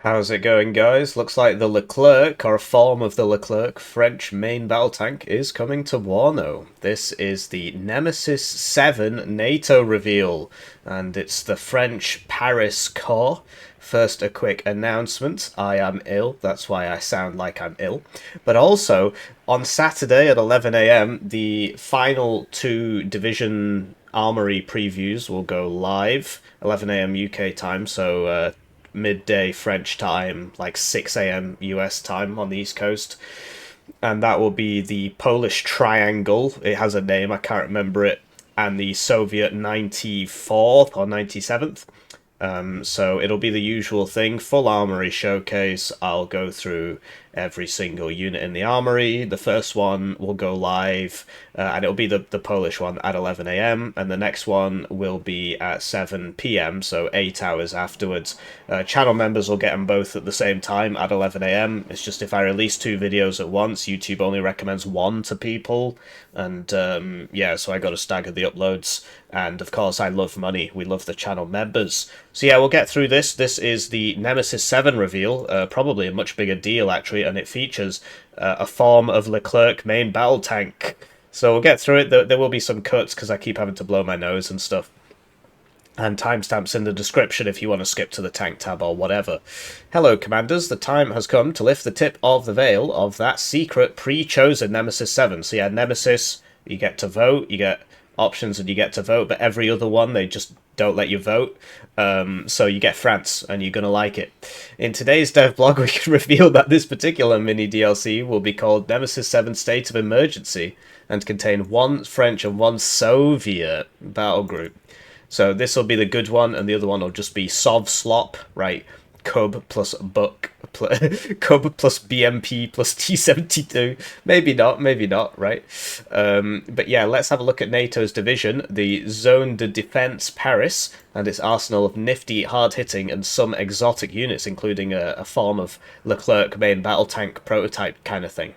How's it going, guys? Looks like the Leclerc, or a form of the Leclerc, French main battle tank, is coming to Warno. This is the Nemesis 7 NATO reveal, and it's the French Paris Corps. First, a quick announcement. I am ill, that's why I sound like I'm ill. But also, on Saturday at 11 a.m., the final two division armory previews will go live, 11 a.m. UK time, so midday French time, like 6 a.m. US time on the East Coast. And that will be the Polish Triangle. It has a name, I can't remember it. And the Soviet 94th or 97th. So it'll be the usual thing, full armory showcase. I'll go through every single unit in the armory. The first one will go live, and it'll be the Polish one at 11 a.m. and the next one will be at 7 p.m. so 8 hours afterwards. Channel members will get them both at the same time at 11 a.m. It's just if I release two videos at once, YouTube only recommends one to people, and yeah, so I got to stagger the uploads. And of course, I love money. We love the channel members. So yeah, we'll get through this. This is the Nemesis 7 reveal, probably a much bigger deal actually, and it features a form of Leclerc main battle tank. So we'll get through it. There will be some cuts because I keep having to blow my nose and stuff. And timestamps in the description if you want to skip to the tank tab or whatever. Hello, Commanders. The time has come to lift the tip of the veil of that secret pre-chosen Nemesis 7. So yeah, Nemesis, you get to vote, you get options and you get to vote, but every other one they just don't let you vote. So you get France, and you're going to like it. In today's devblog, we can reveal that this particular mini DLC will be called Nemesis 7 State of Emergency and contain one French and one Soviet battle group. So this will be the good one, and the other one will just be Sov Slop, right? Cub plus Buck, Cub plus BMP plus T-72. Maybe not, right? But yeah, let's have a look at NATO's division, the Zone de Défense Paris, and its arsenal of nifty, hard-hitting, and some exotic units, including a form of Leclerc main battle tank prototype kind of thing.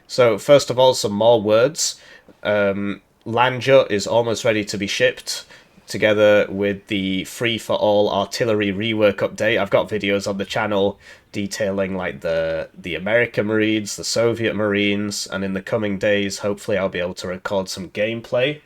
So first of all, some more words. Landjut is almost ready to be shipped, together with the free-for-all artillery rework update. I've got videos on the channel detailing like the American Marines, the Soviet Marines, and in the coming days, hopefully I'll be able to record some gameplay,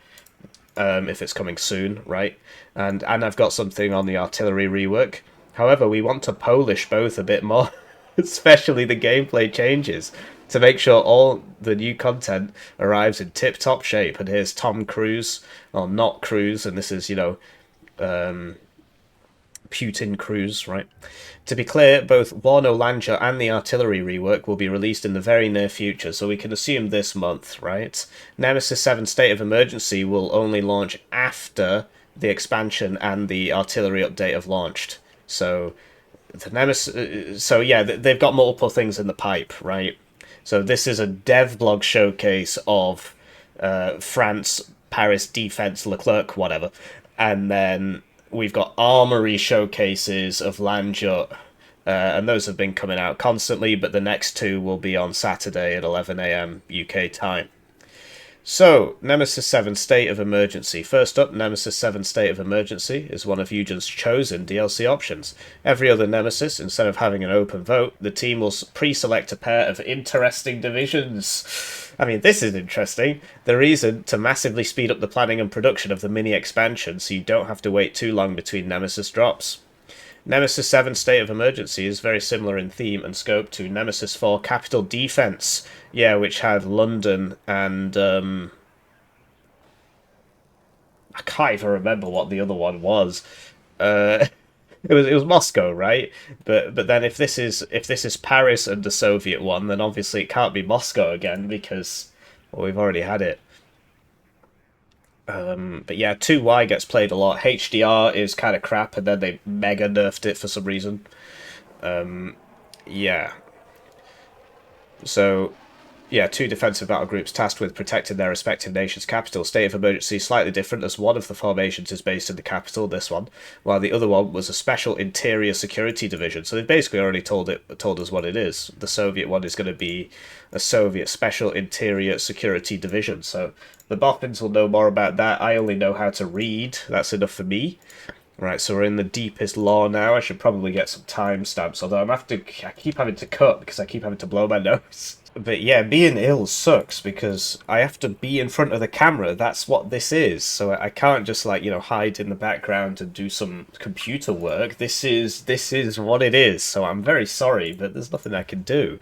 if it's coming soon, right? And I've got something on the artillery rework. However, we want to polish both a bit more, especially the gameplay changes, to make sure all the new content arrives in tip-top shape. And here's Tom Cruise, or not Cruise, and this is, you know, Putin Cruise, right? To be clear, both Warno Landjut and the artillery rework will be released in the very near future, so we can assume this month, right? Nemesis 7 State of Emergency will only launch after the expansion and the artillery update have launched. So the Nemesis, so yeah, they've got multiple things in the pipe, right? So this is a devblog showcase of France, Paris, Defense, Leclerc, whatever. And then we've got armory showcases of Landjut, and those have been coming out constantly, but the next two will be on Saturday at 11 a.m. UK time. So, Nemesis 7 State of Emergency. First up, Nemesis 7 State of Emergency is one of Eugen's chosen DLC options. Every other Nemesis, instead of having an open vote, the team will pre-select a pair of interesting divisions. I mean, this is interesting. The reason to massively speed up the planning and production of the mini expansion so you don't have to wait too long between Nemesis drops. Nemesis 7 State of Emergency is very similar in theme and scope to Nemesis 4 Capital Defense, yeah, which had London and I can't even remember what the other one was. It was Moscow, right? But then if this is Paris and the Soviet one, then obviously it can't be Moscow again because well, we've already had it. But yeah, 2Y gets played a lot. HDR is kind of crap, and then they mega nerfed it for some reason. Yeah. So, yeah, two defensive battle groups tasked with protecting their respective nation's capital. State of emergency slightly different, as one of the formations is based in the capital, this one, while the other one was a special interior security division. So they've basically already told us what it is. The Soviet one is going to be a Soviet special interior security division. So the Boffins will know more about that. I only know how to read. That's enough for me. Right, so we're in the deepest lore now. I should probably get some timestamps, although I keep having to cut because I keep having to blow my nose. But yeah, being ill sucks because I have to be in front of the camera. That's what this is. So I can't just like, hide in the background and do some computer work. This is what it is. So I'm very sorry, but there's nothing I can do.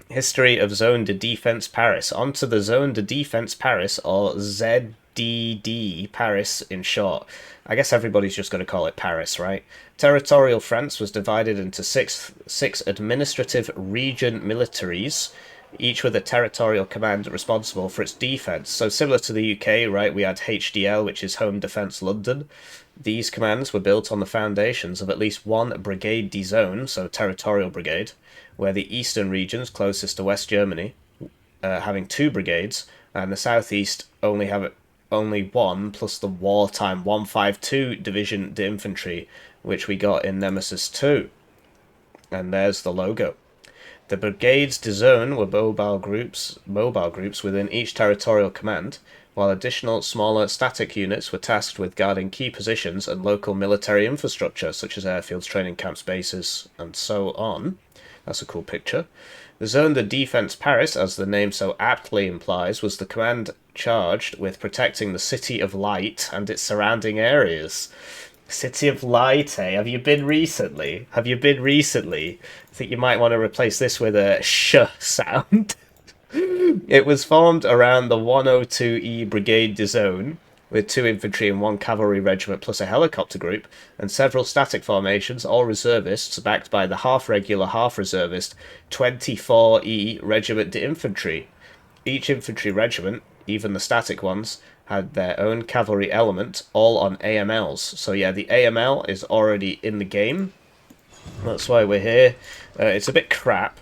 History of Zone de Defense Paris. Onto the Zone de Defense Paris, or ZDD Paris in short. I guess everybody's just going to call it Paris, right? Territorial France was divided into six administrative region militaries, each with a territorial command responsible for its defence. So similar to the UK, right, we had HDL, which is Home Defence London. These commands were built on the foundations of at least one brigade de zone, so territorial brigade, where the eastern regions closest to West Germany, having two brigades, and the southeast only one, plus the wartime 152 Division d'Infantry, which we got in Nemesis 2. And there's the logo. The brigades de zone were mobile groups within each territorial command, while additional smaller static units were tasked with guarding key positions and local military infrastructure, such as airfields, training camps, bases, and so on. That's a cool picture. The Zone de Defense Paris, as the name so aptly implies, was the command charged with protecting the City of Light and its surrounding areas. City of Light, eh? Have you been recently? I think you might want to replace this with a sh sound. It was formed around the 102E Brigade de Zone, with 2 infantry and 1 cavalry regiment plus a helicopter group, and several static formations, all reservists, backed by the half-regular, half-reservist 24E Regiment d'Infantry. Each infantry regiment, even the static ones, had their own cavalry element, all on AMLs. So yeah, the AML is already in the game. That's why we're here. It's a bit crap,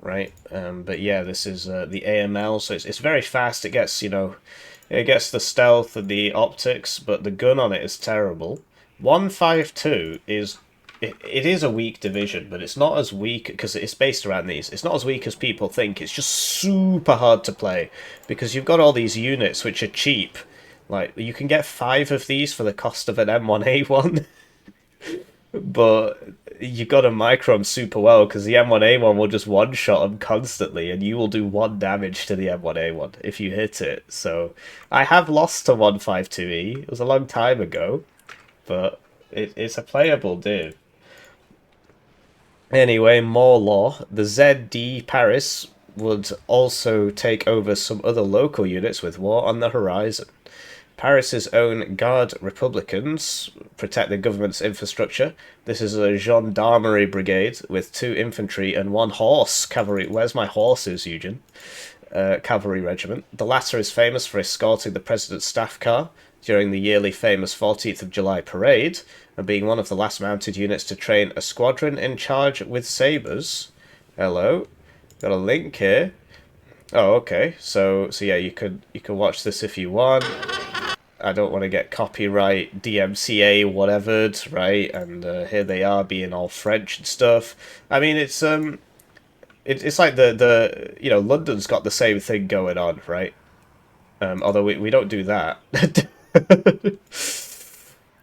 right? But yeah, this is the AML, so it's very fast. It gets, it gets the stealth and the optics, but the gun on it is terrible. 152 is... It is a weak division, but it's not as weak, because it's based around these. It's not as weak as people think. It's just super hard to play, because you've got all these units which are cheap. Like, you can get 5 of these for the cost of an M1A1. But you've got to micro them super well, because the M1A1 will just one-shot them constantly, and you will do 1 damage to the M1A1 if you hit it. So, I have lost to 152E. It was a long time ago, but it's a playable div. Anyway, more lore. The ZD Paris would also take over some other local units with war on the horizon. Paris's own Guard Republicans protect the government's infrastructure. This is a gendarmerie brigade with 2 infantry and 1 horse cavalry. Where's my horses, Eugen? Cavalry regiment. The latter is famous for escorting the president's staff car during the yearly famous 14th of July parade, and being one of the last mounted units to train a squadron in charge with sabres. Hello, got a link here. Oh, okay. So yeah, you could watch this if you want. I don't want to get copyright, DMCA, whatever, right? And here they are being all French and stuff. I mean, it's like the London's got the same thing going on, right? Although we don't do that.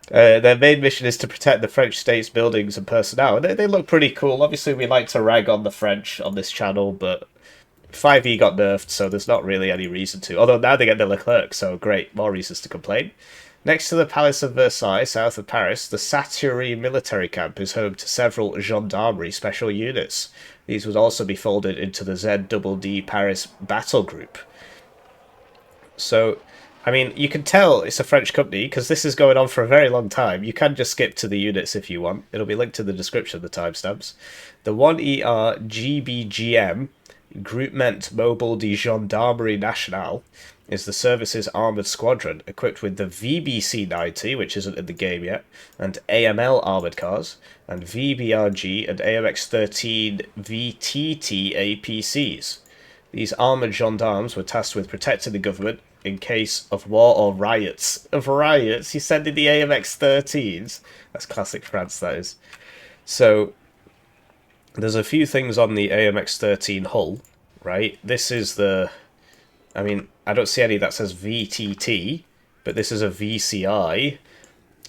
Their main mission is to protect the French state's buildings and personnel. And they look pretty cool. Obviously, we like to rag on the French on this channel, but 5e got nerfed, so there's not really any reason to. Although now they get the Leclerc, so great, more reasons to complain. Next to the Palace of Versailles, south of Paris, the Satury military camp is home to several gendarmerie special units. These would also be folded into the ZDD Paris battle group. So, I mean, you can tell it's a French company, because this is going on for a very long time. You can just skip to the units if you want. It'll be linked in the description, the timestamps. The 1ER GBGM, Groupement Mobile de Gendarmerie Nationale, is the service's armoured squadron, equipped with the VBC-90, which isn't in the game yet, and AML armoured cars, and VBRG and AMX-13 VTT APCs. These armoured gendarmes were tasked with protecting the government in case of war or riots. Of riots? You send in the AMX-13s? That's classic France, that is. So, there's a few things on the AMX-13 hull, right? This is the... I mean, I don't see any that says VTT, but this is a VCI.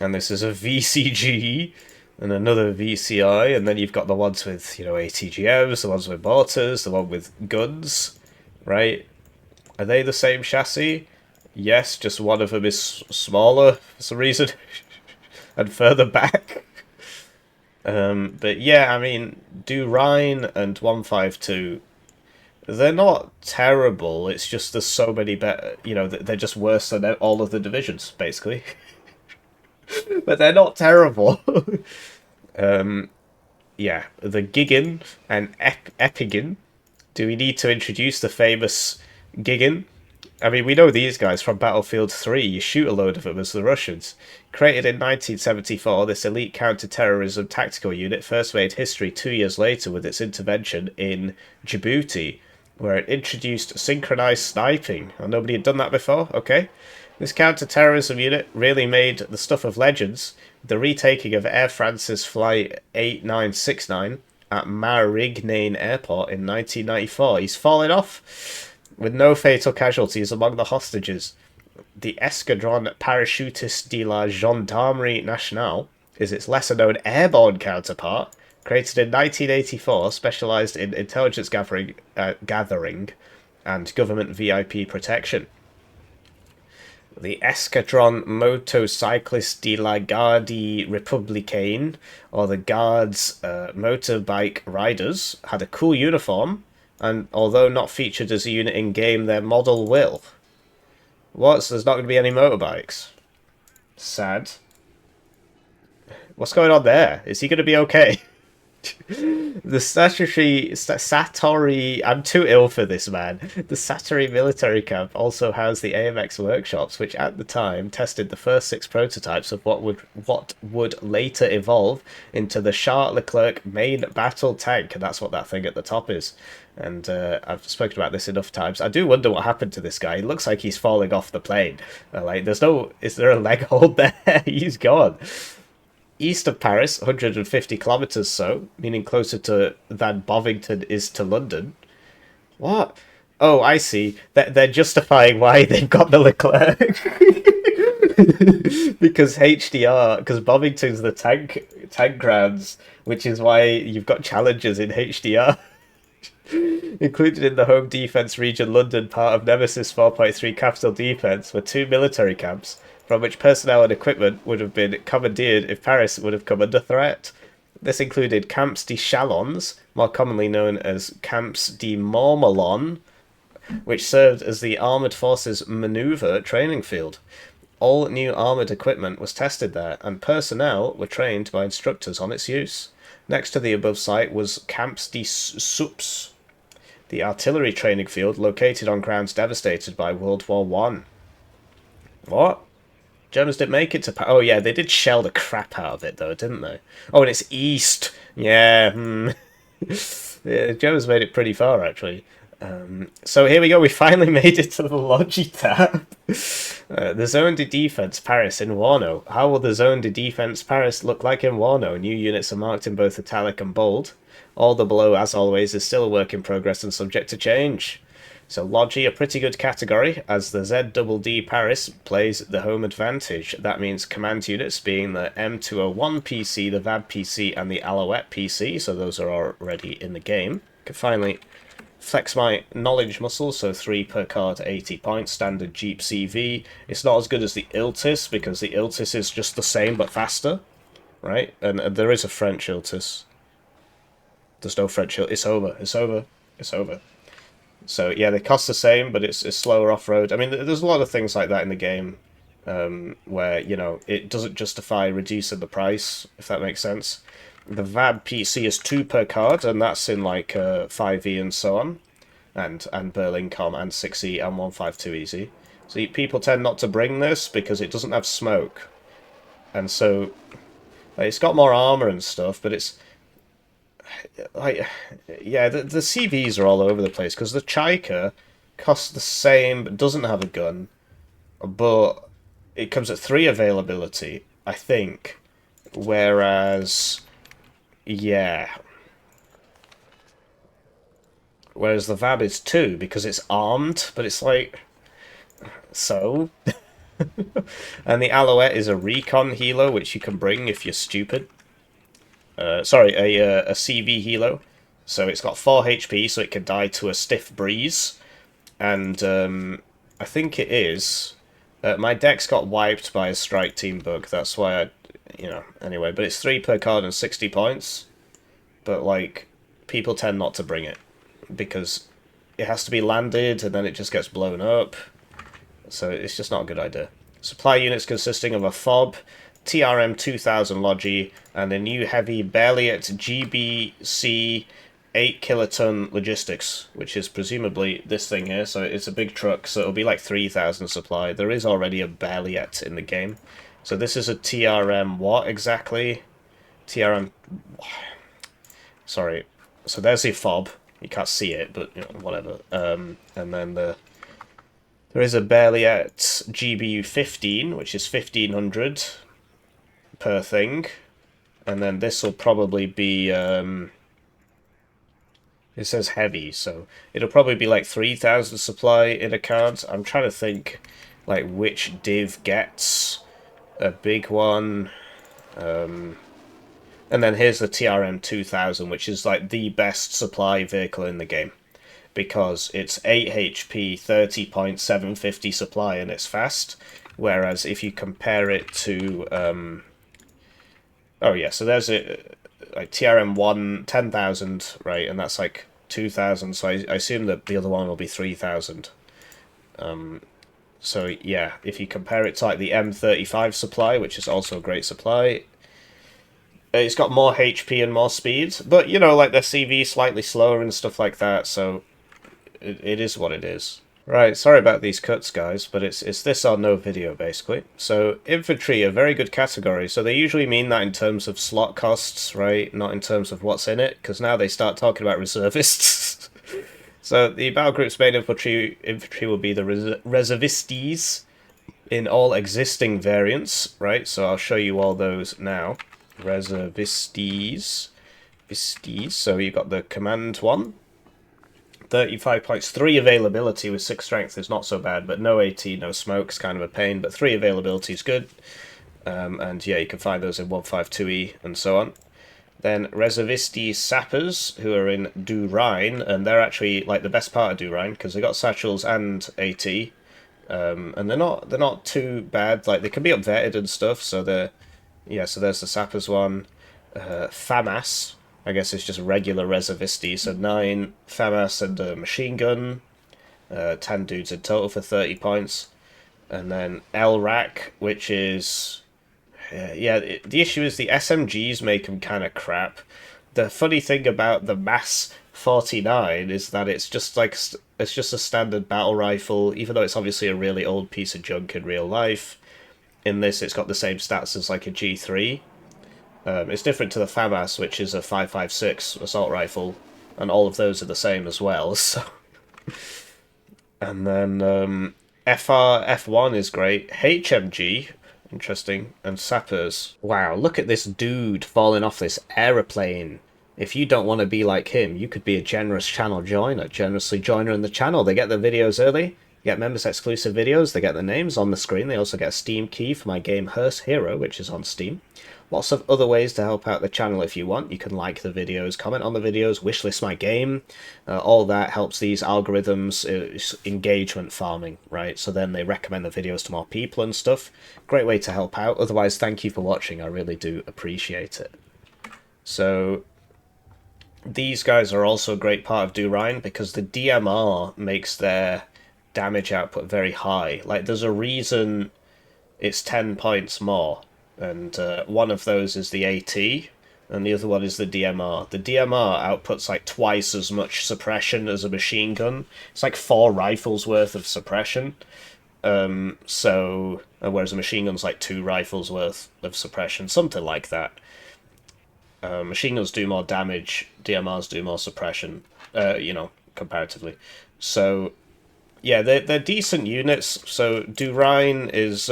And this is a VCG and another VCI, and then you've got the ones with, you know, ATGMs, the ones with mortars, the one with guns, right? Are they the same chassis? Yes, just one of them is smaller for some reason and further back. But yeah, I mean, Do Rhine and 152, they're not terrible. It's just there's so many better, you know, they're just worse than all of the divisions, basically. But they're not terrible. Yeah, the Gigan and Epigan. Do we need to introduce the famous Gigan? I mean, we know these guys from Battlefield 3. You shoot a load of them as the Russians. Created in 1974, this elite counter-terrorism tactical unit first made history 2 years later with its intervention in Djibouti, where it introduced synchronized sniping. Oh, nobody had done that before? Okay. This counter-terrorism unit really made the stuff of legends, with the retaking of Air France's Flight 8969 at Marignane Airport in 1994. He's fallen off with no fatal casualties among the hostages. The Escadron Parachutiste de la Gendarmerie Nationale is its lesser-known airborne counterpart, created in 1984, specialised in intelligence gathering and government VIP protection. The Escadron Motocycliste de la Garde Républicaine, or the Guards Motorbike Riders, had a cool uniform, and although not featured as a unit in-game, their model will. What? So there's not going to be any motorbikes? Sad. What's going on there? Is he going to be okay? The Satori... I'm too ill for this, man. The Satori military camp also housed the AMX workshops, which at the time tested the first 6 prototypes of what would later evolve into the Charles Leclerc main battle tank, and that's what that thing at the top is. And I've spoken about this enough times. I do wonder what happened to this guy. He looks like he's falling off the plane. Like, there's no... Is there a leg hold there? He's gone. East of Paris, 150 kilometres so, meaning closer to than Bovington is to London. What? Oh, I see. They're justifying why they've got the Leclerc. Because HDR, because Bovington's the tank grounds, which is why you've got challenges in HDR. Included in the home defence region London part of Nemesis 4.3 Capital Defence were 2 military camps, from which personnel and equipment would have been commandeered if Paris would have come under threat. This included Camps de Chalons, more commonly known as Camps de Montmelon, which served as the Armoured Forces manoeuvre training field. All new armoured equipment was tested there, and personnel were trained by instructors on its use. Next to the above site was Camps de Soups, the artillery training field located on grounds devastated by World War One. What? Germans didn't make it to... Oh, yeah, they did shell the crap out of it, though, didn't they? Oh, and it's east. Yeah, yeah, Germans made it pretty far, actually. So here we go, we finally made it to the Logitap. The Zone de Defense Paris in Warno. How will the Zone de Defense Paris look like in Warno? New units are marked in both italic and bold. All the below, as always, is still a work in progress and subject to change. So Logi, a pretty good category, as the ZDD Paris plays the home advantage. That means command units being the M201 PC, the VAB PC, and the Alouette PC, so those are already in the game. Can finally flex my knowledge muscles, so 3 per card, 80 points, standard Jeep CV. It's not as good as the Iltis, because the Iltis is just the same but faster, right? And there is a French Iltis. There's no French Iltis. It's over. It's over. It's over. So yeah, they cost the same, but it's slower off-road. I mean, there's a lot of things like that in the game, where, you know, it doesn't justify reducing the price, if that makes sense. The VAB PC is 2 per card, and that's in like 5e and so on, and Berlin-Com and 6e and 152 easy. So people tend not to bring this because it doesn't have smoke, and so like, it's got more armor and stuff, but it's like, yeah, the CVs are all over the place, because the Chaika costs the same, but doesn't have a gun, but it comes at 3 availability, I think, whereas, yeah, whereas the VAB is 2, because it's armed, but it's like, so? And the Alouette is a recon helo, which you can bring if you're stupid. Sorry, a CV helo. So it's got 4 HP, so it can die to a stiff breeze. And I think it is. My deck's got wiped by a strike team bug. That's why I, anyway. But it's 3 per card and 60 points. But like, people tend not to bring it because it has to be landed and then it just gets blown up. So it's just not a good idea. Supply units consisting of a FOB, TRM 2000 Logi, and a new heavy Berliet GBC 8 kiloton logistics, which is presumably this thing here. So it's a big truck, so it'll be like 3000 supply. There is already a Berliet in the game. So this is a TRM what exactly? TRM... Sorry. So there's the FOB. You can't see it, but whatever. And then there is a Berliet GBU 15, which is 1500 per thing. And then this will probably be... it says heavy, so it'll probably be like 3000 supply in a card. I'm trying to think like which div gets a big one. And then here's the TRM 2000, which is like the best supply vehicle in the game. Because it's 8 HP, 30.750 supply, and it's fast. Whereas if you compare it to... oh yeah, so there's a... like TRM 1, 10,000, right? And that's like 2,000, so I assume that the other one will be 3,000. So yeah, if you compare it to like the M35 supply, which is also a great supply... It's got more HP and more speed, but, like, the CV slightly slower and stuff like that, so it is what it is. Right, sorry about these cuts, guys, but it's this or no video, basically. So, infantry, a very good category, so they usually mean that in terms of slot costs, right, not in terms of what's in it, because now they start talking about reservists. So, the battle group's main infantry will be the reservistes in all existing variants, right, so I'll show you all those now. Reservistes. So you got the command one. 35 points. 3 availability with 6 strength is not so bad, but no AT, no smoke is kind of a pain, but 3 availability is good. And yeah, you can find those in 152E and so on. Then Reservistes Sappers, who are in Du Rhine, and they're actually like the best part of Du Rhine, because they got satchels and AT. And they're not too bad. Like, they can be upvetted and stuff, so they're... Yeah, so there's the Sappers one. FAMAS, I guess it's just regular reservisti. So 9 FAMAS and a machine gun. 10 dudes in total for 30 points. And then LRAC, which is... the issue is the SMGs make them kind of crap. The funny thing about the MAS 49 is that it's just like... It's just a standard battle rifle, even though it's obviously a really old piece of junk in real life. In this, it's got the same stats as like a G3. It's different to the FAMAS, which is a 5.56 assault rifle, and all of those are the same as well. So, and then F1 is great. HMG, interesting, and Sappers. Wow, look at this dude falling off this aeroplane. If you don't want to be like him, you could be a generous channel joiner. Generously joiner in the channel. They get the videos early. Get members exclusive videos, they get their names on the screen, they also get a Steam key for my game Hearst Hero, which is on Steam. Lots of other ways to help out the channel if you want. You can like the videos, comment on the videos, wishlist my game. All that helps these algorithms, engagement farming, right? So then they recommend the videos to more people and stuff. Great way to help out. Otherwise, thank you for watching, I really do appreciate it. So... these guys are also a great part of Du Rhine because the DMR makes their damage output very high. Like, there's a reason it's 10 points more, and one of those is the AT, and the other one is the DMR. The DMR outputs like twice as much suppression as a machine gun. It's like 4 rifles worth of suppression. Whereas a machine gun's like 2 rifles worth of suppression, something like that. Machine guns do more damage, DMRs do more suppression, comparatively. So, yeah, they're decent units. So, Du Rhine is,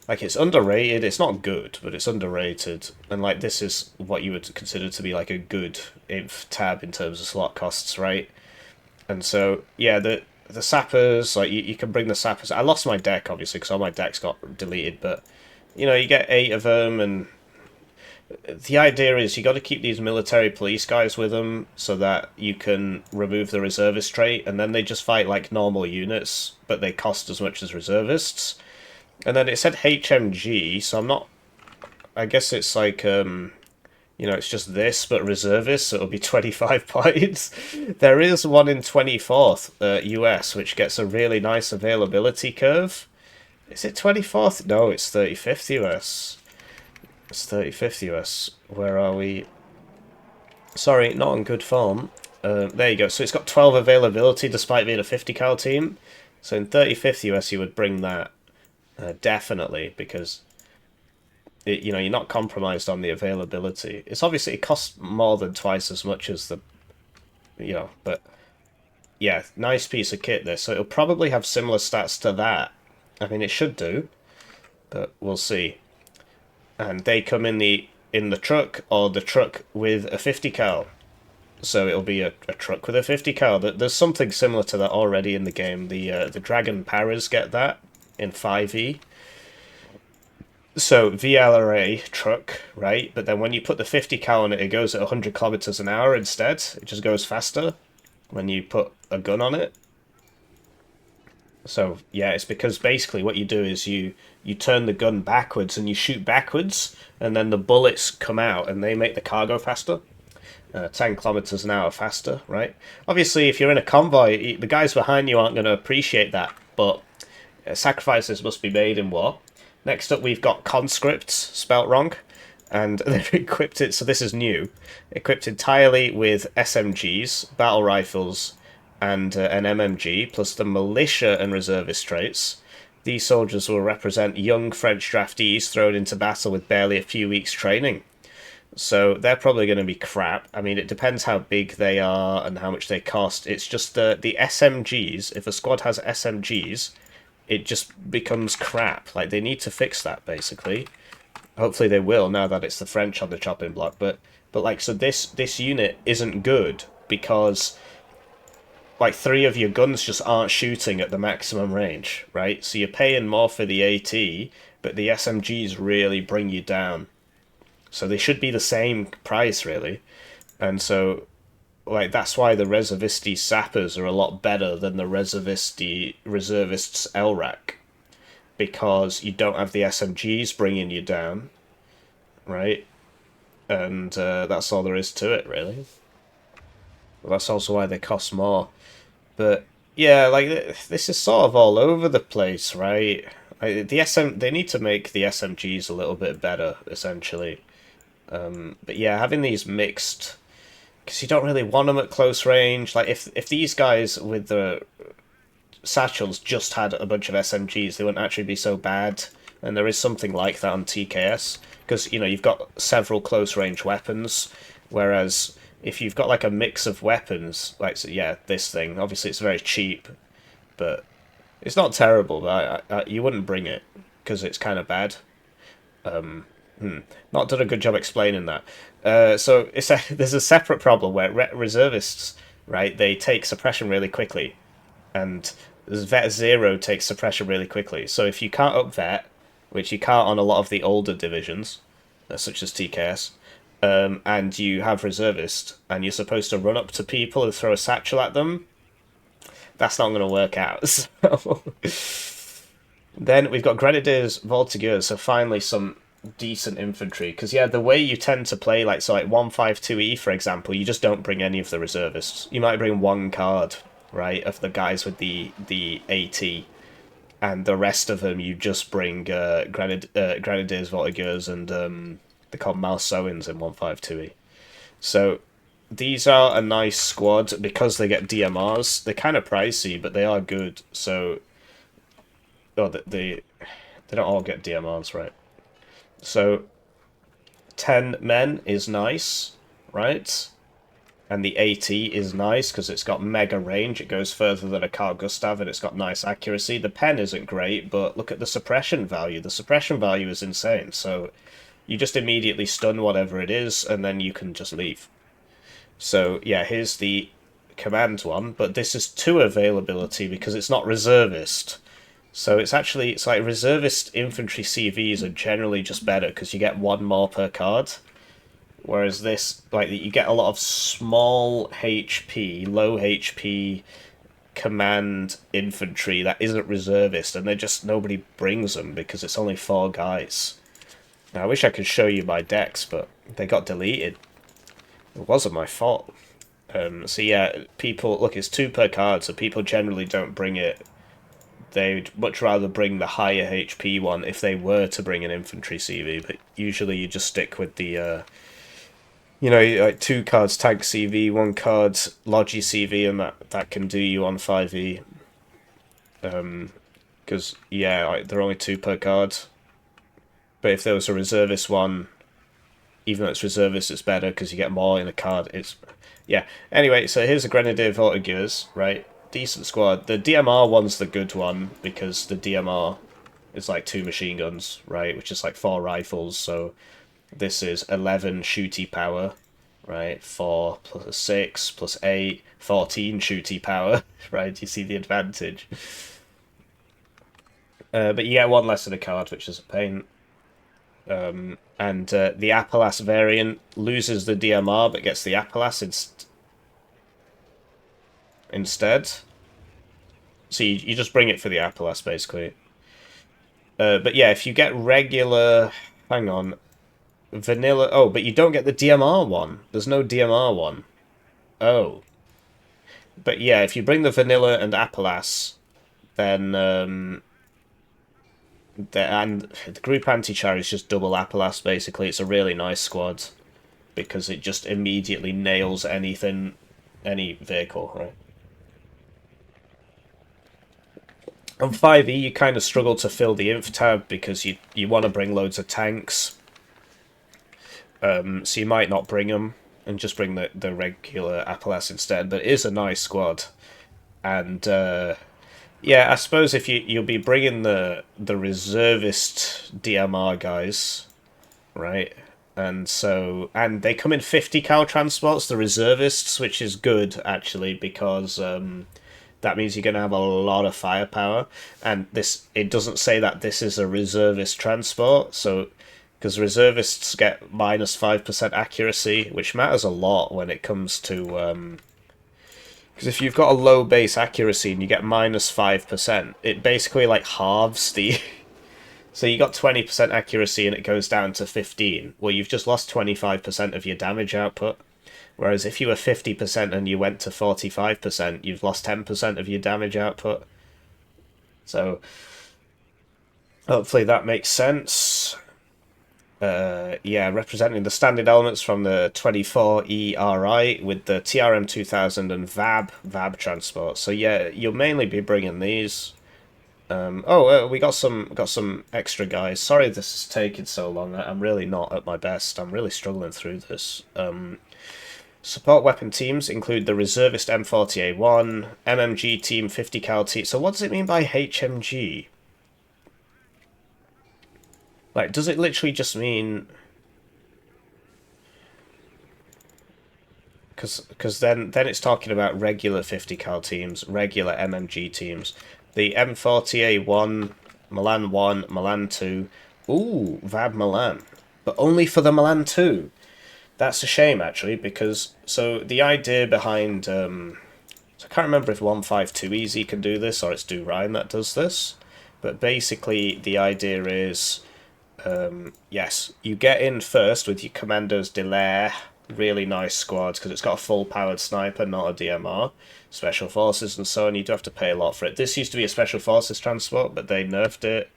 it's underrated. It's not good, but it's underrated. And, this is what you would consider to be, a good inf tab in terms of slot costs, right? And so, yeah, the sappers, like you can bring the sappers. I lost my deck obviously because all my decks got deleted, but you know you get 8 of them, and the idea is you got to keep these military police guys with them so that you can remove the reservist trait, and then they just fight like normal units, but they cost as much as reservists. And then it said HMG, so I'm not. I guess it's like it's just this, but reservists, so it'll be 25 points. There is one in 24th US, which gets a really nice availability curve. Is it 24th? No, it's 35th US. It's 35th US. Where are we? Sorry, not on good form. There you go. So it's got 12 availability despite being a 50 cal team. So in 35th US you would bring that definitely, because you're not compromised on the availability. It's obviously it costs more than twice as much as the but yeah, nice piece of kit this. So it'll probably have similar stats to that. I mean, it should do, but we'll see. And they come in the truck, or the truck with a 50 cal. So it'll be a truck with a 50 cal. There's something similar to that already in the game. The Dragon Paras get that in 5e. So VLRA truck, right? But then when you put the 50 cal on it, it goes at 100 kilometers an hour instead. It just goes faster when you put a gun on it. So yeah, it's because basically what you do is you turn the gun backwards and you shoot backwards, and then the bullets come out and they make the car go faster. 10 kilometers an hour faster, right? Obviously, if you're in a convoy, the guys behind you aren't going to appreciate that, but sacrifices must be made in war. Next up, we've got conscripts, spelt wrong, and they've equipped it, so this is new, equipped entirely with SMGs, battle rifles, and an MMG, plus the militia and reservist traits. These soldiers will represent young French draftees thrown into battle with barely a few weeks' training. So they're probably going to be crap. I mean, it depends how big they are and how much they cost. It's just the SMGs, if a squad has SMGs, it just becomes crap. Like, they need to fix that, basically. Hopefully they will, now that it's the French on the chopping block. But like, so this unit isn't good because like 3 of your guns just aren't shooting at the maximum range, right? So you're paying more for the AT, but the SMGs really bring you down. So they should be the same price, really. And so, like, that's why the Reservisti Sappers are a lot better than the Reservists LRAC. Because you don't have the SMGs bringing you down, right? And that's all there is to it, really. Well, that's also why they cost more. But yeah, like, this is sort of all over the place, right? Like, they need to make the SMGs a little bit better, essentially. But yeah, having these mixed, because you don't really want them at close range. Like, if these guys with the satchels just had a bunch of SMGs, they wouldn't actually be so bad. And there is something like that on TKS, because you've got several close range weapons, whereas if you've got like a mix of weapons, like, so yeah, this thing, obviously it's very cheap, but it's not terrible. But you wouldn't bring it because it's kind of bad. Not done a good job explaining that. So there's a separate problem where reservists, right, they take suppression really quickly, and Vet 0 takes suppression really quickly. So if you can't up Vet, which you can't on a lot of the older divisions, such as TKS, and you have reservist, and you're supposed to run up to people and throw a satchel at them, that's not going to work out. So then we've got Grenadiers, Voltigeurs, so finally some decent infantry, because yeah, the way you tend to play, like 152E, for example, you just don't bring any of the reservists. You might bring one card, right, of the guys with the AT, and the rest of them you just bring Grenadiers, Voltigeurs, and they're called Malsoins in 152E. So these are a nice squad because they get DMRs. They're kind of pricey, but they are good. So they don't all get DMRs, right? So 10 men is nice, right? And the AT is nice because it's got mega range. It goes further than a Carl Gustav, and it's got nice accuracy. The pen isn't great, but look at the suppression value. The suppression value is insane. So you just immediately stun whatever it is, and then you can just leave. So yeah, here's the command one, but this is 2 availability because it's not reservist. So it's like reservist infantry CVs are generally just better because you get 1 more per card. Whereas this, like, you get a lot of small HP, low HP command infantry that isn't reservist, and nobody brings them because it's only 4 guys. Now, I wish I could show you my decks, but they got deleted. It wasn't my fault. So yeah, people, look, it's 2 per card, so people generally don't bring it. They'd much rather bring the higher HP one if they were to bring an infantry CV, but usually you just stick with the, you know, like 2 cards tank CV, 1 card Logi CV, and that can do you on 5e. Because, yeah, like, they're only 2 per card. But if there was a reservist one, even though it's reservist, it's better because you get more in a card. Yeah. Anyway, so here's a Grenadier of Autogears, right? Decent squad. The DMR one's the good one because the DMR is like 2 machine guns, right? Which is like 4 rifles, so this is 11 shooty power, right? 4 plus 6 plus 8, 14 shooty power, right? You see the advantage. But you get 1 less in a card, which is a pain. And the Appalachian variant loses the DMR but gets the Appalachian instead. So you just bring it for the Appalachian, basically. But yeah, if you get regular... Hang on. Vanilla... Oh, but you don't get the DMR one. There's no DMR one. Oh. But yeah, if you bring the Vanilla and Appalachian, then... and the group anti-char is just double Appalachian, basically. It's a really nice squad. Because it just immediately nails anything... Any vehicle, right? On 5e, you kind of struggle to fill the inf tab because you want to bring loads of tanks. So you might not bring them and just bring the regular Appalachian instead. But it is a nice squad. And, yeah, I suppose if you'll be bringing the reservist DMR guys, right? And they come in 50 cal transports, the reservists, which is good, actually, because... that means you're going to have a lot of firepower, and it doesn't say that this is a reservist transport, so because reservists get minus 5% accuracy, which matters a lot when it comes to because if you've got a low base accuracy and you get minus 5%, it basically like halves the so you got 20% accuracy and it goes down to 15. Well, you've just lost 25% of your damage output. Whereas if you were 50% and you went to 45%, you've lost 10% of your damage output. So, hopefully that makes sense. Yeah, representing the standard elements from the 24ERI with the TRM 2000 and VAB transport. So yeah, you'll mainly be bringing these. We got some extra guys. Sorry this is taking so long. I'm really not at my best. I'm really struggling through this. Support weapon teams include the reservist M40A1, MMG team 50 cal team. So what does it mean by HMG? Like, does it literally just mean... Because then it's talking about regular 50 cal teams, regular MMG teams. The M40A1, Milan 1, Milan 2. Ooh, VAB Milan. But only for the Milan 2. That's a shame, actually, because... So, the idea behind... So I can't remember if 152 Easy can do this, or it's Do Ryan that does this. But basically, the idea is... yes, you get in first with your Commandos Delaire. Really nice squads, because it's got a full-powered sniper, not a DMR. Special Forces and so on, you do have to pay a lot for it. This used to be a Special Forces transport, but they nerfed it.